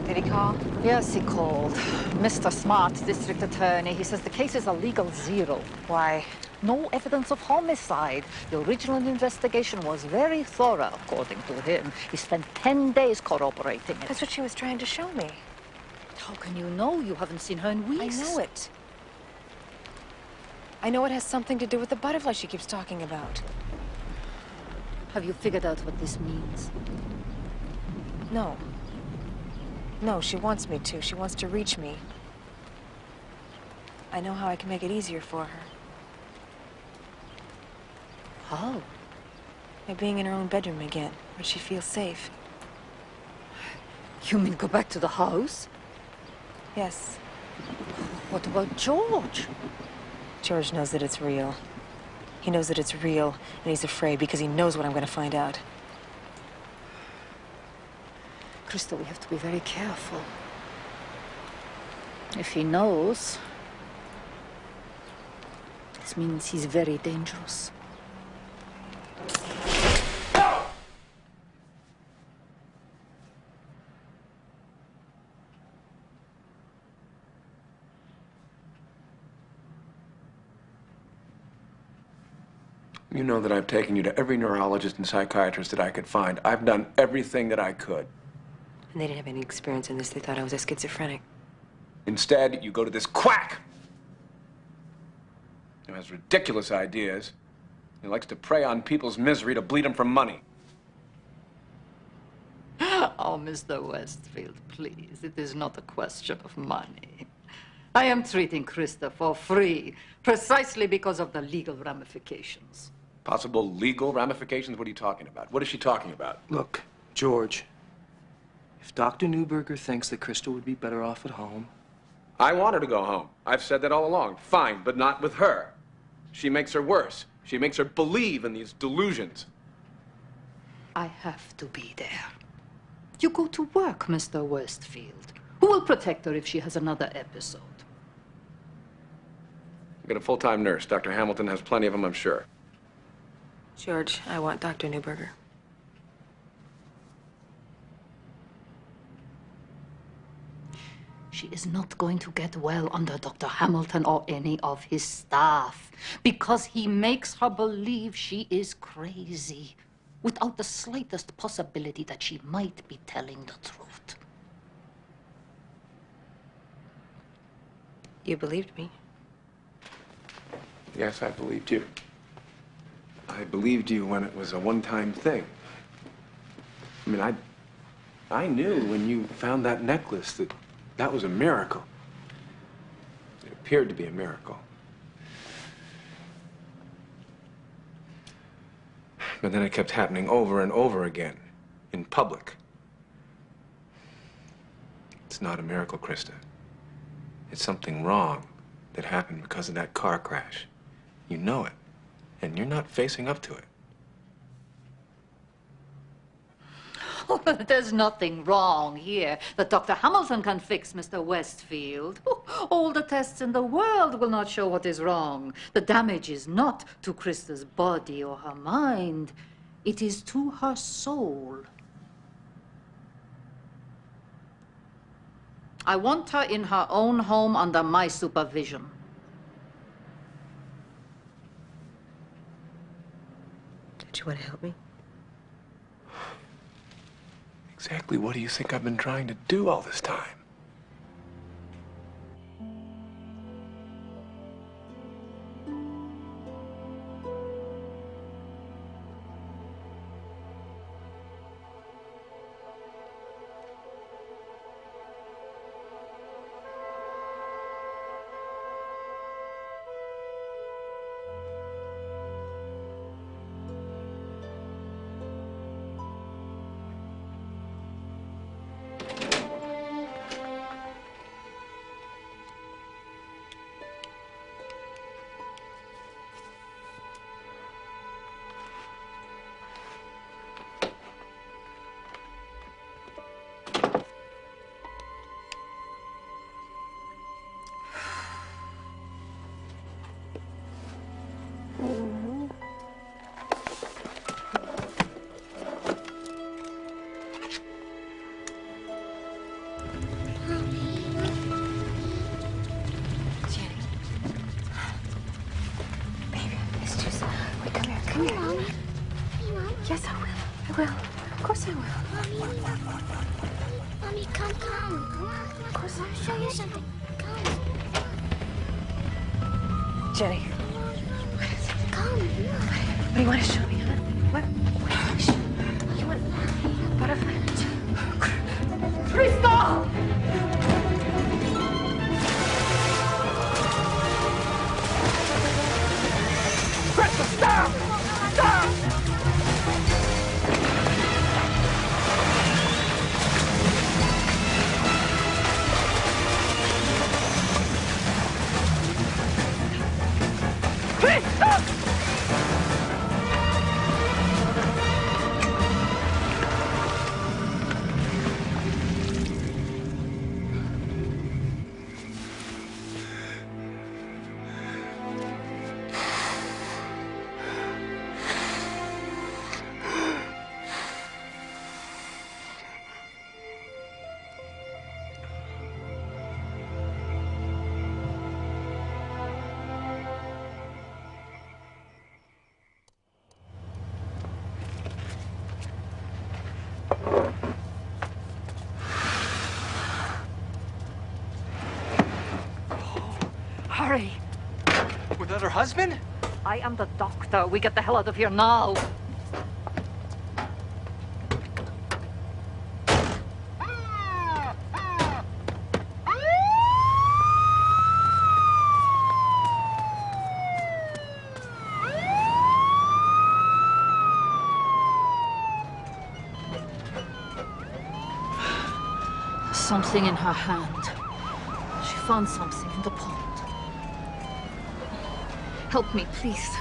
Did he call? Yes, he called. Mr. Smart, district attorney. He says the case is a legal zero. Why? No evidence of homicide. The original investigation was very thorough, according to him. He spent 10 days corroborating it. That's what she was trying to show me. How can you know? You haven't seen her in weeks. I know it. I know it has something to do with the butterfly she keeps talking about. Have you figured out what this means? No. No, she wants me to. She wants to reach me. I know how I can make it easier for her. How? By being in her own bedroom again, where she feels safe. You mean go back to the house? Yes. What about George? George knows that it's real. He knows that it's real, and he's afraid because he knows what I'm going to find out. Krista, we have to be very careful. If he knows, it means he's very dangerous. You know that I've taken you to every neurologist and psychiatrist that I could find. I've done everything that I could. And they didn't have any experience in this. They thought I was a schizophrenic. Instead, you go to this quack who has ridiculous ideas. He likes to prey on people's misery to bleed them for money. Oh, Mr. Westfield, please. It is not a question of money. I am treating Krista for free, precisely because of the legal ramifications. Possible legal ramifications? What are you talking about? What is she talking about? Look, George, if Dr. Newberger thinks that Krista would be better off at home... I want her to go home. I've said that all along. Fine, but not with her. She makes her worse. She makes her believe in these delusions. I have to be there. You go to work, Mr. Westfield. Who will protect her if she has another episode? I've got a full-time nurse. Dr. Hamilton has plenty of them, I'm sure. George, I want Dr. Newberger. She is not going to get well under Dr. Hamilton or any of his staff because he makes her believe she is crazy without the slightest possibility that she might be telling the truth. You believed me. Yes, I believed you. I believed you when it was a one-time thing. I mean, I knew when you found that necklace that that was a miracle. It appeared to be a miracle. But then it kept happening over and over again, in public. It's not a miracle, Krista. It's something wrong that happened because of that car crash. You know it, and you're not facing up to it. Oh, there's nothing wrong here that Dr. Hamilton can fix, Mr. Westfield. Oh, all the tests in the world will not show what is wrong. The damage is not to Krista's body or her mind. It is to her soul. I want her in her own home under my supervision. Don't you want to help me? Exactly what do you think I've been trying to do all this time? Jenny. What is it? Come. What do you want to show me, huh? What? You want butterfly? Krista! Krista, stop! Stop! Hurry. Without her husband? I am the doctor. We get the hell out of here now. Something in her hand. She found something in the pond. Help me, please.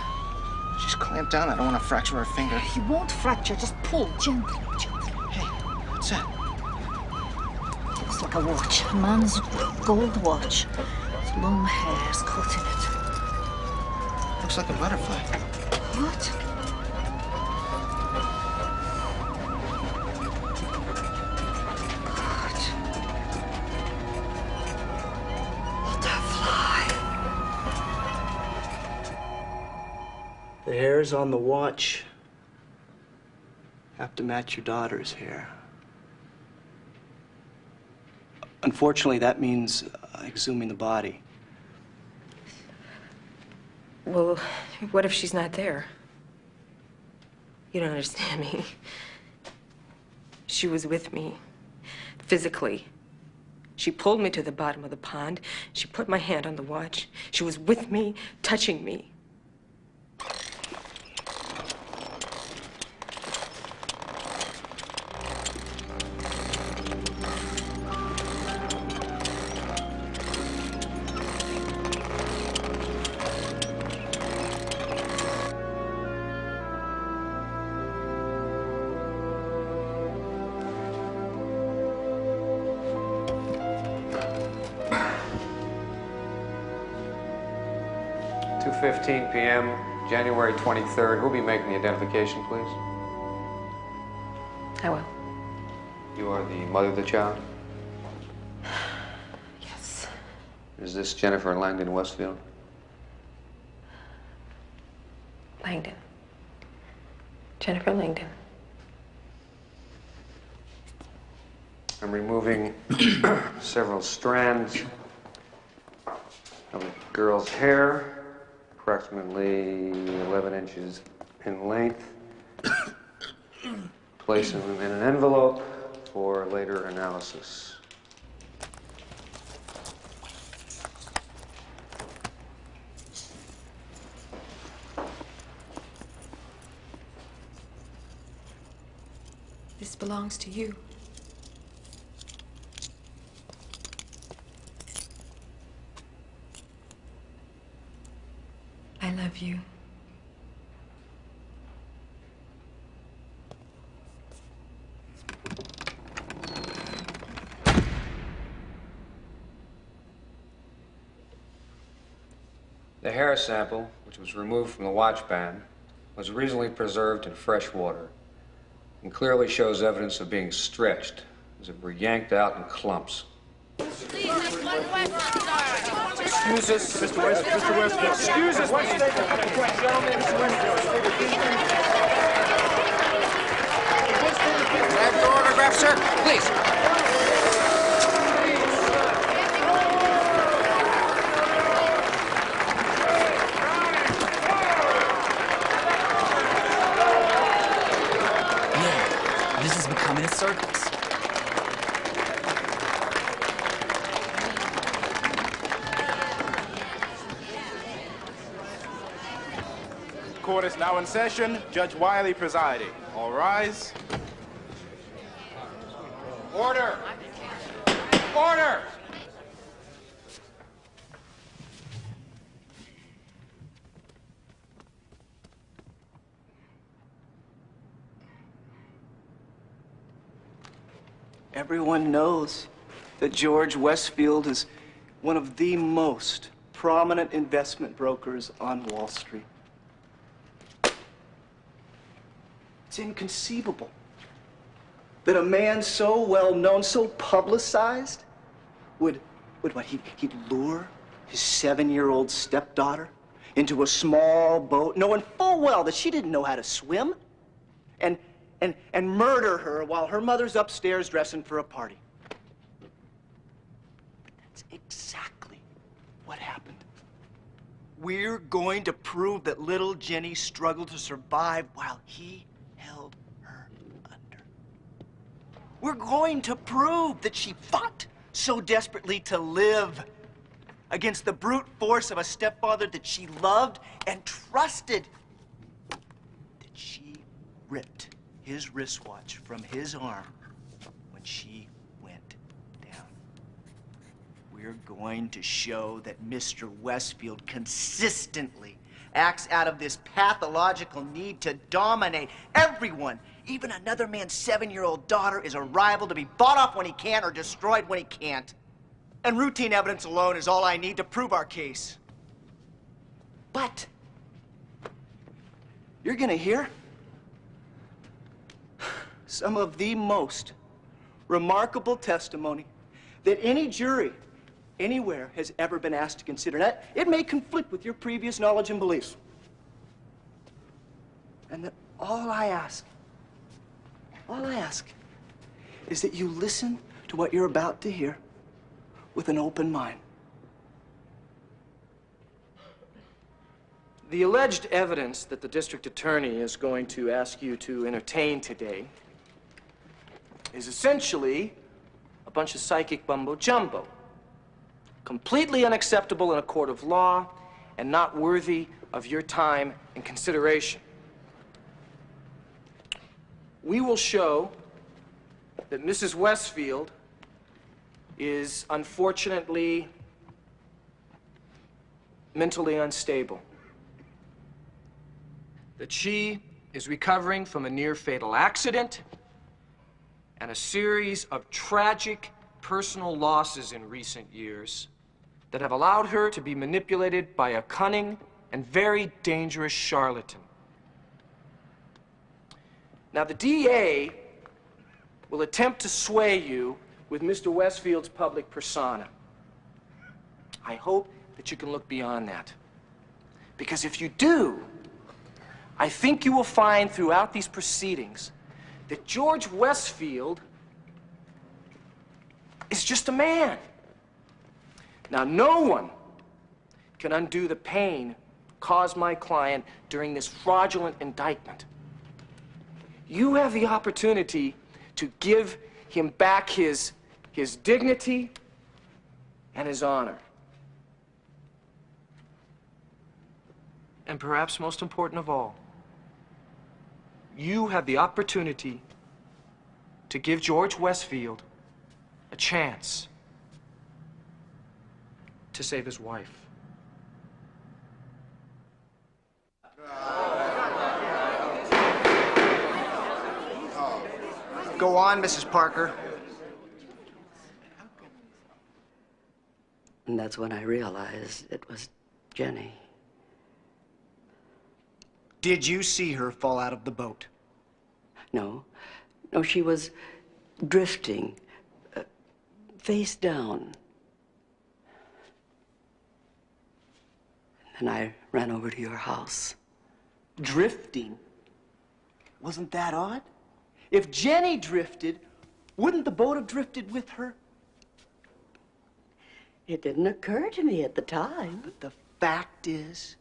Just clamp down. I don't want to fracture her finger. You won't fracture. Just pull gently, gently. Hey, what's that? It's like a watch. A man's gold watch. With long hairs caught in it. Looks like a butterfly. What? The hairs on the watch have to match your daughter's hair. Unfortunately, that means exhuming the body. Well, what if she's not there? You don't understand me. She was with me, physically. She pulled me to the bottom of the pond. She put my hand on the watch. She was with me, touching me. .15 p.m., January 23rd. Who'll be making the identification, please? I will. You are the mother of the child? Yes. Is this Jennifer Langdon Westfield? Langdon. Jennifer Langdon. I'm removing several strands of the girl's hair, approximately 11 inches in length. Placing them in an envelope for later analysis. This belongs to you. I love you. The hair sample, which was removed from the watch band, was recently preserved in fresh water and clearly shows evidence of being stretched as it were yanked out in clumps. Excuse us, Mr. West. Mr. West. Excuse us, gentlemen. Can I have your autograph, sir? Please. Yeah, this is becoming a circus. Court is now in session. Judge Wiley presiding. All rise. Order! Order! Everyone knows that George Westfield is one of the most prominent investment brokers on Wall Street. It's inconceivable that a man so well known, so publicized, would what, he'd lure his 7-year-old stepdaughter into a small boat, knowing full well that she didn't know how to swim, and murder her while her mother's upstairs dressing for a party. That's exactly what happened. We're going to prove that little Jenny struggled to survive while he held her under. We're going to prove that she fought so desperately to live against the brute force of a stepfather that she loved and trusted, that she ripped his wristwatch from his arm when she went down. We're going to show that Mr. Westfield consistently acts out of this pathological need to dominate everyone. Even another man's 7-year-old daughter is a rival to be bought off when he can or destroyed when he can't. And routine evidence alone is all I need to prove our case. But you're gonna hear some of the most remarkable testimony that any jury anywhere has ever been asked to consider. Now, it may conflict with your previous knowledge and beliefs. And that all I ask is that you listen to what you're about to hear with an open mind. The alleged evidence that the district attorney is going to ask you to entertain today is essentially a bunch of psychic mumbo-jumbo, completely unacceptable in a court of law and not worthy of your time and consideration. We will show that Mrs. Westfield is unfortunately mentally unstable, that she is recovering from a near-fatal accident and a series of tragic personal losses in recent years that have allowed her to be manipulated by a cunning and very dangerous charlatan. Now, the DA will attempt to sway you with Mr. Westfield's public persona. I hope that you can look beyond that. Because if you do, I think you will find throughout these proceedings that George Westfield is just a man. Now, no one can undo the pain caused my client during this fraudulent indictment. You have the opportunity to give him back his dignity and his honor. And perhaps most important of all, you have the opportunity to give George Westfield a chance to save his wife. Go on, Mrs. Parker. And that's when I realized it was Jenny. Did you see her fall out of the boat? No. No, she was drifting, face down. And I ran over to your house. Drifting? Wasn't that odd? If Jenny drifted, wouldn't the boat have drifted with her? It didn't occur to me at the time. But the fact is,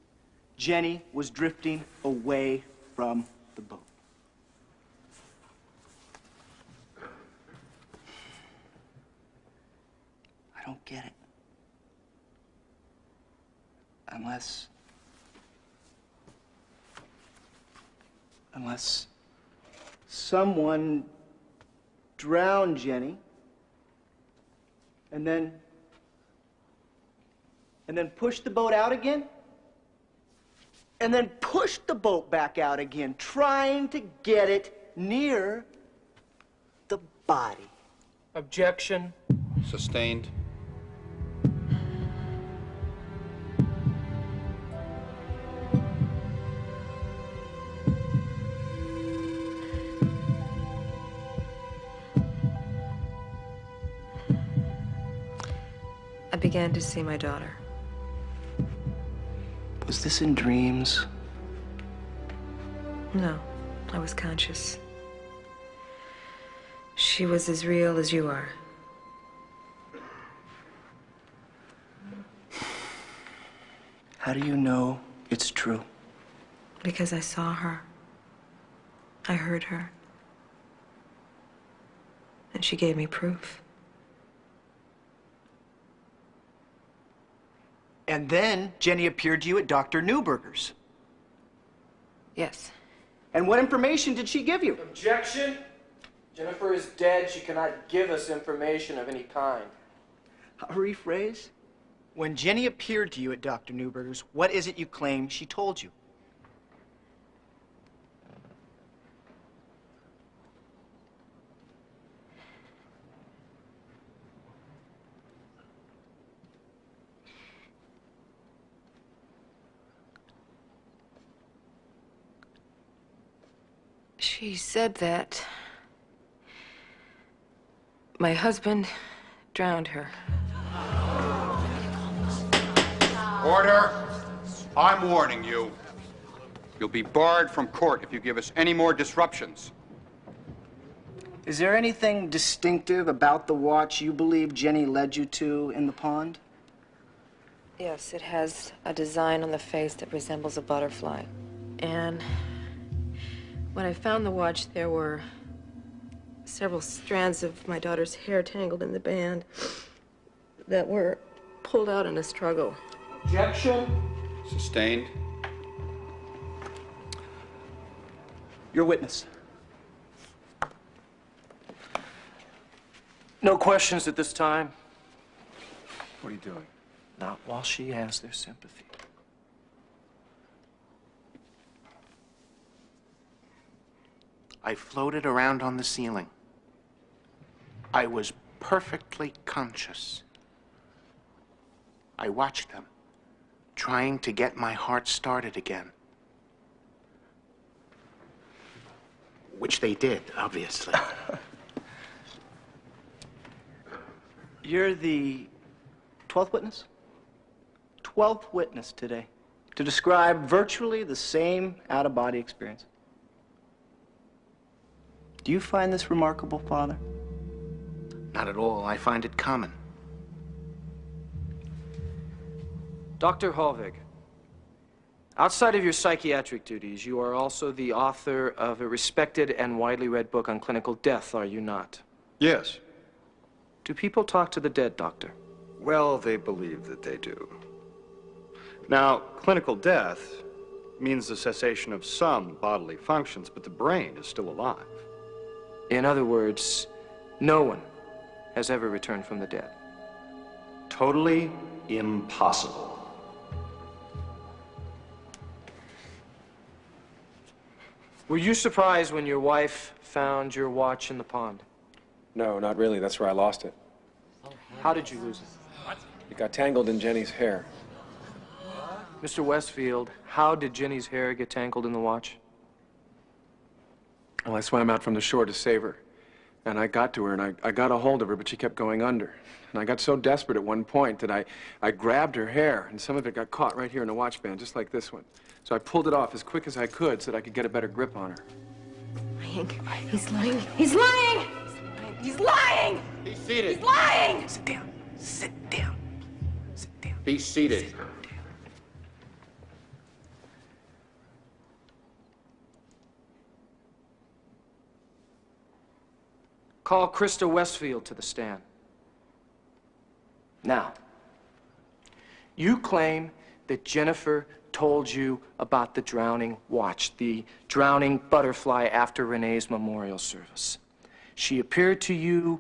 Jenny was drifting away from the boat. I don't get it. Unless someone drowned Jenny and then pushed the boat out again, and then pushed the boat back out again, trying to get it near the body. Objection. Sustained. I began to see my daughter. Was this in dreams? No, I was conscious. She was as real as you are. How do you know it's true? Because I saw her. I heard her. And she gave me proof. And then Jenny appeared to you at Dr. Newberger's. Yes. And what information did she give you? Objection! Jennifer is dead. She cannot give us information of any kind. I'll rephrase. When Jenny appeared to you at Dr. Newberger's, what is it you claim she told you? She said that my husband drowned her. Order. I'm warning you. You'll be barred from court if you give us any more disruptions. Is there anything distinctive about the watch you believe Jenny led you to in the pond? Yes, it has a design on the face that resembles a butterfly. And when I found the watch, there were several strands of my daughter's hair tangled in the band that were pulled out in a struggle. Objection. Sustained. Your witness. No questions at this time. What are you doing? Not while she has their sympathy. I floated around on the ceiling. I was perfectly conscious. I watched them, trying to get my heart started again. Which they did, obviously. You're the 12th witness? 12th witness today to describe virtually the same out-of-body experience. Do you find this remarkable, Father? Not at all. I find it common. Dr. Halvig, outside of your psychiatric duties, you are also the author of a respected and widely read book on clinical death, are you not? Yes. Do people talk to the dead, Doctor? Well, they believe that they do. Now, clinical death means the cessation of some bodily functions, but the brain is still alive. In other words, no one has ever returned from the dead. Totally impossible. Were you surprised when your wife found your watch in the pond? No, not really. That's where I lost it. How did you lose it? It got tangled in Jenny's hair. Mr. Westfield, how did Jenny's hair get tangled in the watch? Well, I swam out from the shore to save her. And I got to her, and I got a hold of her, but she kept going under. And I got so desperate at one point that I grabbed her hair, and some of it got caught right here in the watch band, just like this one. So I pulled it off as quick as I could so that I could get a better grip on her. Hank, he's lying. He's lying! He's lying! Be seated. He's lying! Sit down. Sit down. Sit down. Be seated. Call Krista Westfield to the stand. Now, you claim that Jennifer told you about the drowning watch, the drowning butterfly after Renee's memorial service. She appeared to you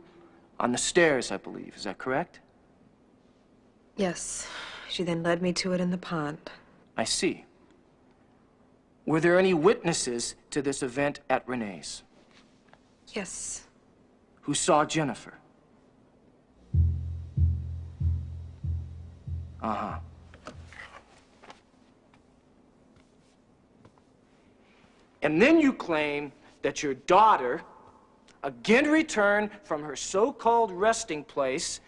on the stairs, I believe. Is that correct? Yes. She then led me to it in the pond. I see. Were there any witnesses to this event at Renee's? Yes. Who saw Jennifer? Uh-huh. And then you claim that your daughter again returned from her so-called resting place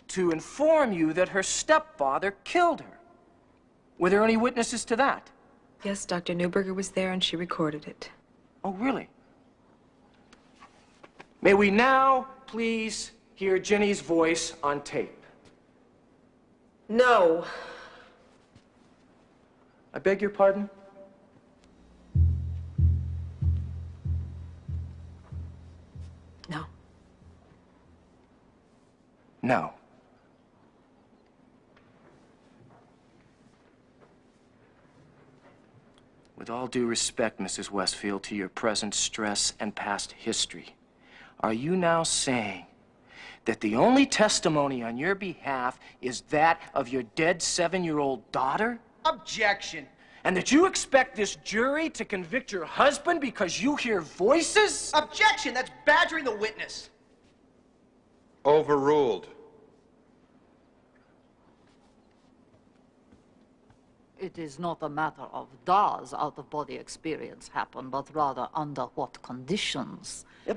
to inform you that her stepfather killed her. Were there any witnesses to that? Yes, Dr. Newberger was there and she recorded it. Oh, really? May we now please hear Jenny's voice on tape? No. I beg your pardon? No. No. With all due respect, Mrs. Westfield, to your present stress and past history, are you now saying that the only testimony on your behalf is that of your dead 7-year-old daughter? Objection. And that you expect this jury to convict your husband because you hear voices? Objection! That's badgering the witness. Overruled. It is not a matter of does out-of-body experience happen, but rather under what conditions. Yeah,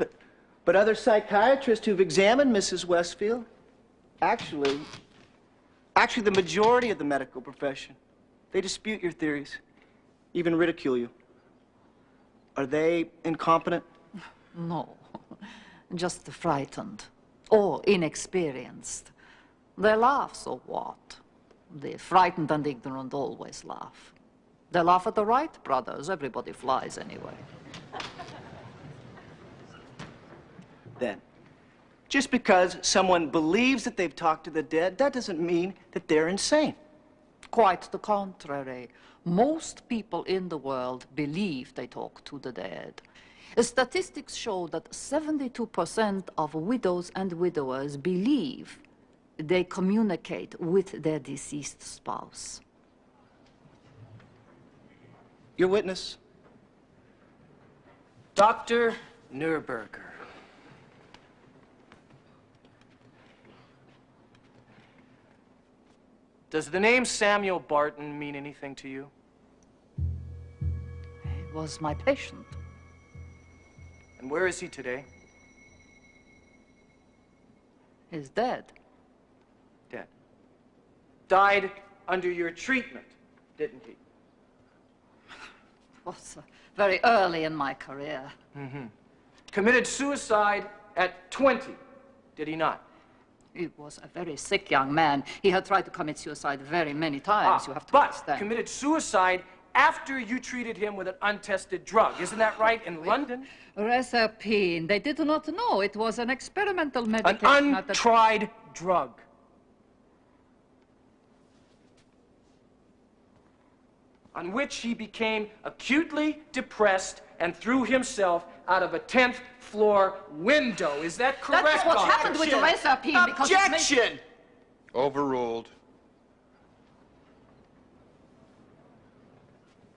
but other psychiatrists who've examined Mrs. Westfield, actually, the majority of the medical profession, they dispute your theories, even ridicule you. Are they incompetent? No, just frightened or inexperienced. They laugh, so what? The frightened and ignorant always laugh. They laugh at the Wright brothers. Everybody flies anyway. Then, just because someone believes that they've talked to the dead, that doesn't mean that they're insane. Quite the contrary. Most people in the world believe they talk to the dead. Statistics show that 72% of widows and widowers believe they communicate with their deceased spouse. Your witness. Dr. Nurberger. Does the name Samuel Barton mean anything to you? He was my patient. And where is he today? He's dead. Dead. Died under your treatment, didn't he? It was very early in my career. Mm-hmm. Committed suicide at 20, did he not? He was a very sick young man. He had tried to commit suicide very many times, you have to understand. But committed suicide after you treated him with an untested drug. Isn't that right, in London? Reserpine. They did not know. It was an experimental medication. An untried drug. On which he became acutely depressed and threw himself out of a 10th floor window. Is that correct? That's what happened with the Reserpine. Objection! Overruled.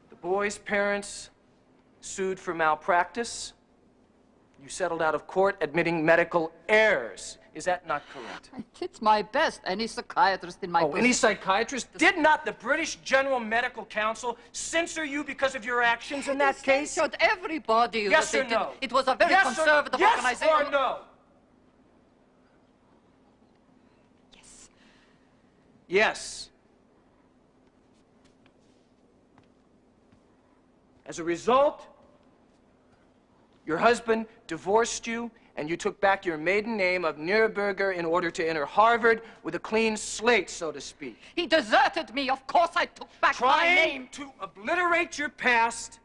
The boy's parents sued for malpractice. You settled out of court admitting medical errors. Is that not correct? I did my best. Any psychiatrist in my position. Any psychiatrist? Did not the British General Medical Council censor you because of your actions in that case? Censored everybody. Yes or no? It was a very conservative organization. Yes or no? Yes. Yes. As a result, your husband divorced you, and you took back your maiden name of Nurberger in order to enter Harvard with a clean slate, so to speak. He deserted me. Of course I took back my name. Trying to obliterate your past,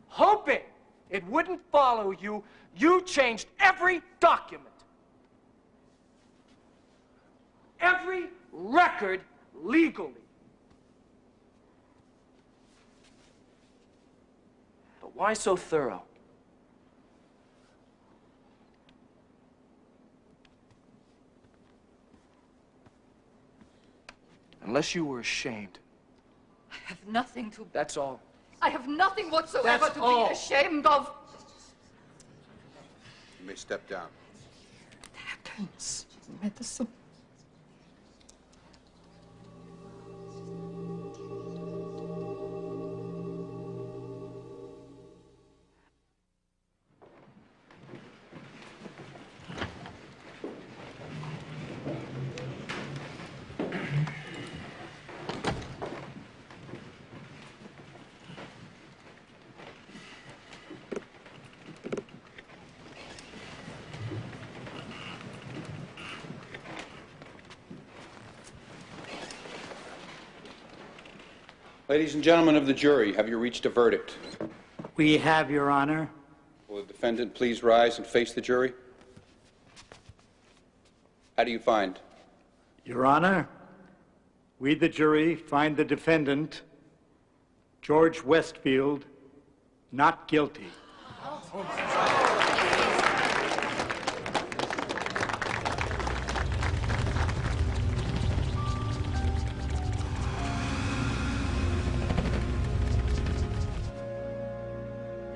hoping it wouldn't follow you, you changed every document, every record legally. But why so thorough? Unless you were ashamed. I have nothing to... That's all. I have nothing whatsoever That's to all. be ashamed of. You may step down. Happens. Medicine. Ladies and gentlemen of the jury, have you reached a verdict? We have, Your Honor. Will the defendant please rise and face the jury? How do you find? Your Honor, we, the jury, find the defendant, George Westfield, not guilty.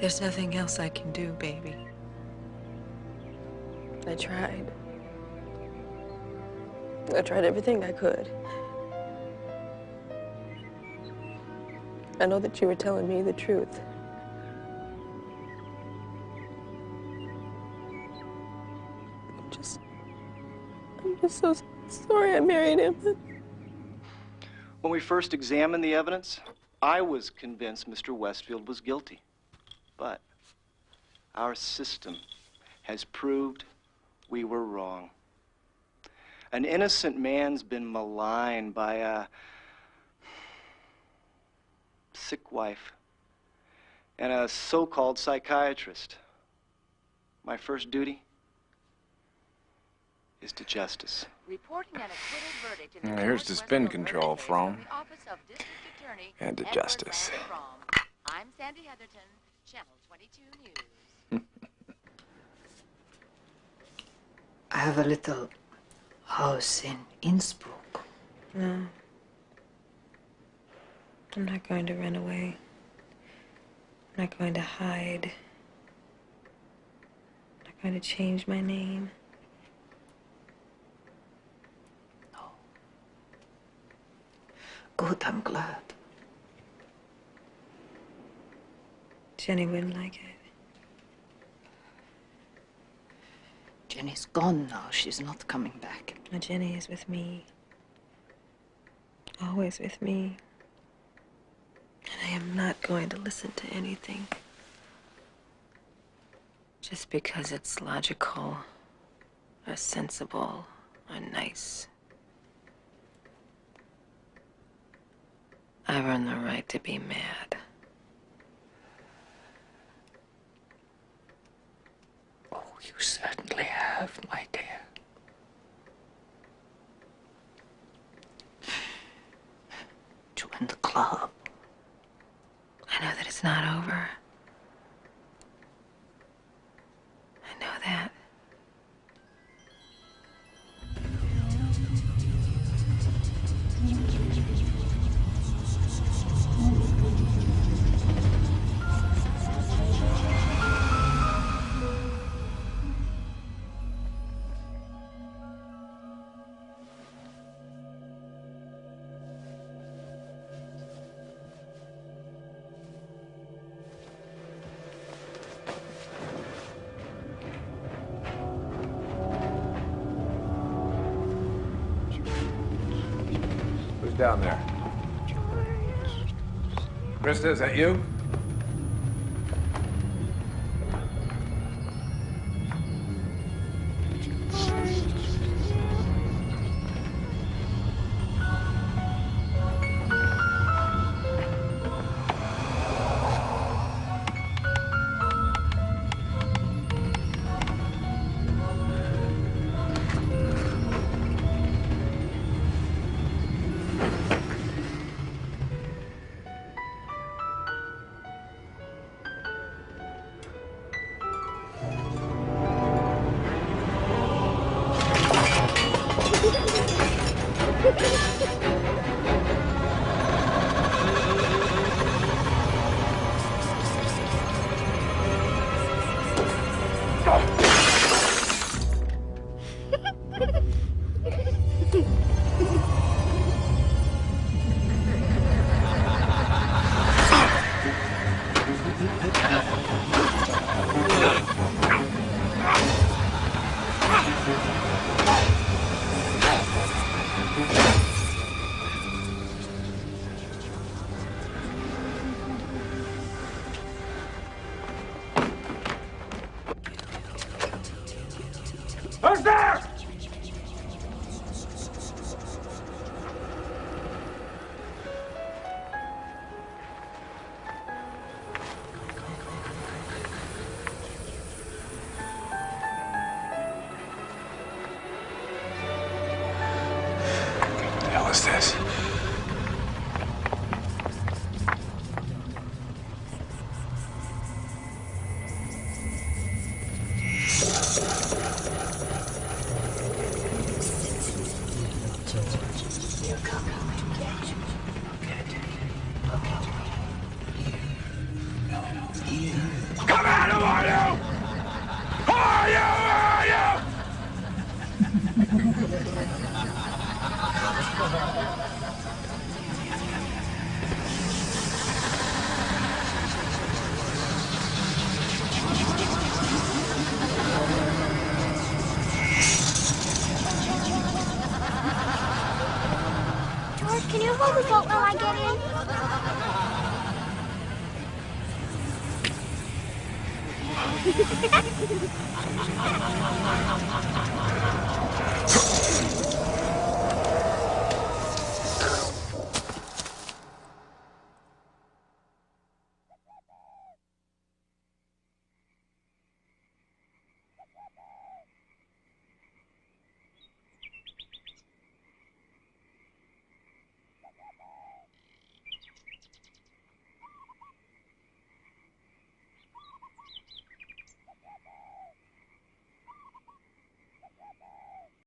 There's nothing else I can do, baby. I tried. I tried everything I could. I know that you were telling me the truth. I'm just so sorry I married him. When we first examined the evidence, I was convinced Mr. Westfield was guilty. But our system has proved we were wrong. An innocent man's been maligned by a sick wife and a so-called psychiatrist. My first duty is to justice. Reporting an acquittal verdict in the Here's the spin control from and to justice. I'm Sandy Heatherton, Channel 22 News. I have a little house in Innsbruck. No. I'm not going to run away. I'm not going to hide. I'm not going to change my name. Good, I'm glad. Jenny wouldn't like it. Jenny's gone now. She's not coming back. No, Jenny is with me. Always with me. And I am not going to listen to anything. Just because it's logical, or sensible, or nice. I've earned the right to be mad. Oh, you certainly have, my dear. Join the club. I know that it's not over. I know that. Who's down there? Krista, is that you? vote while I get in?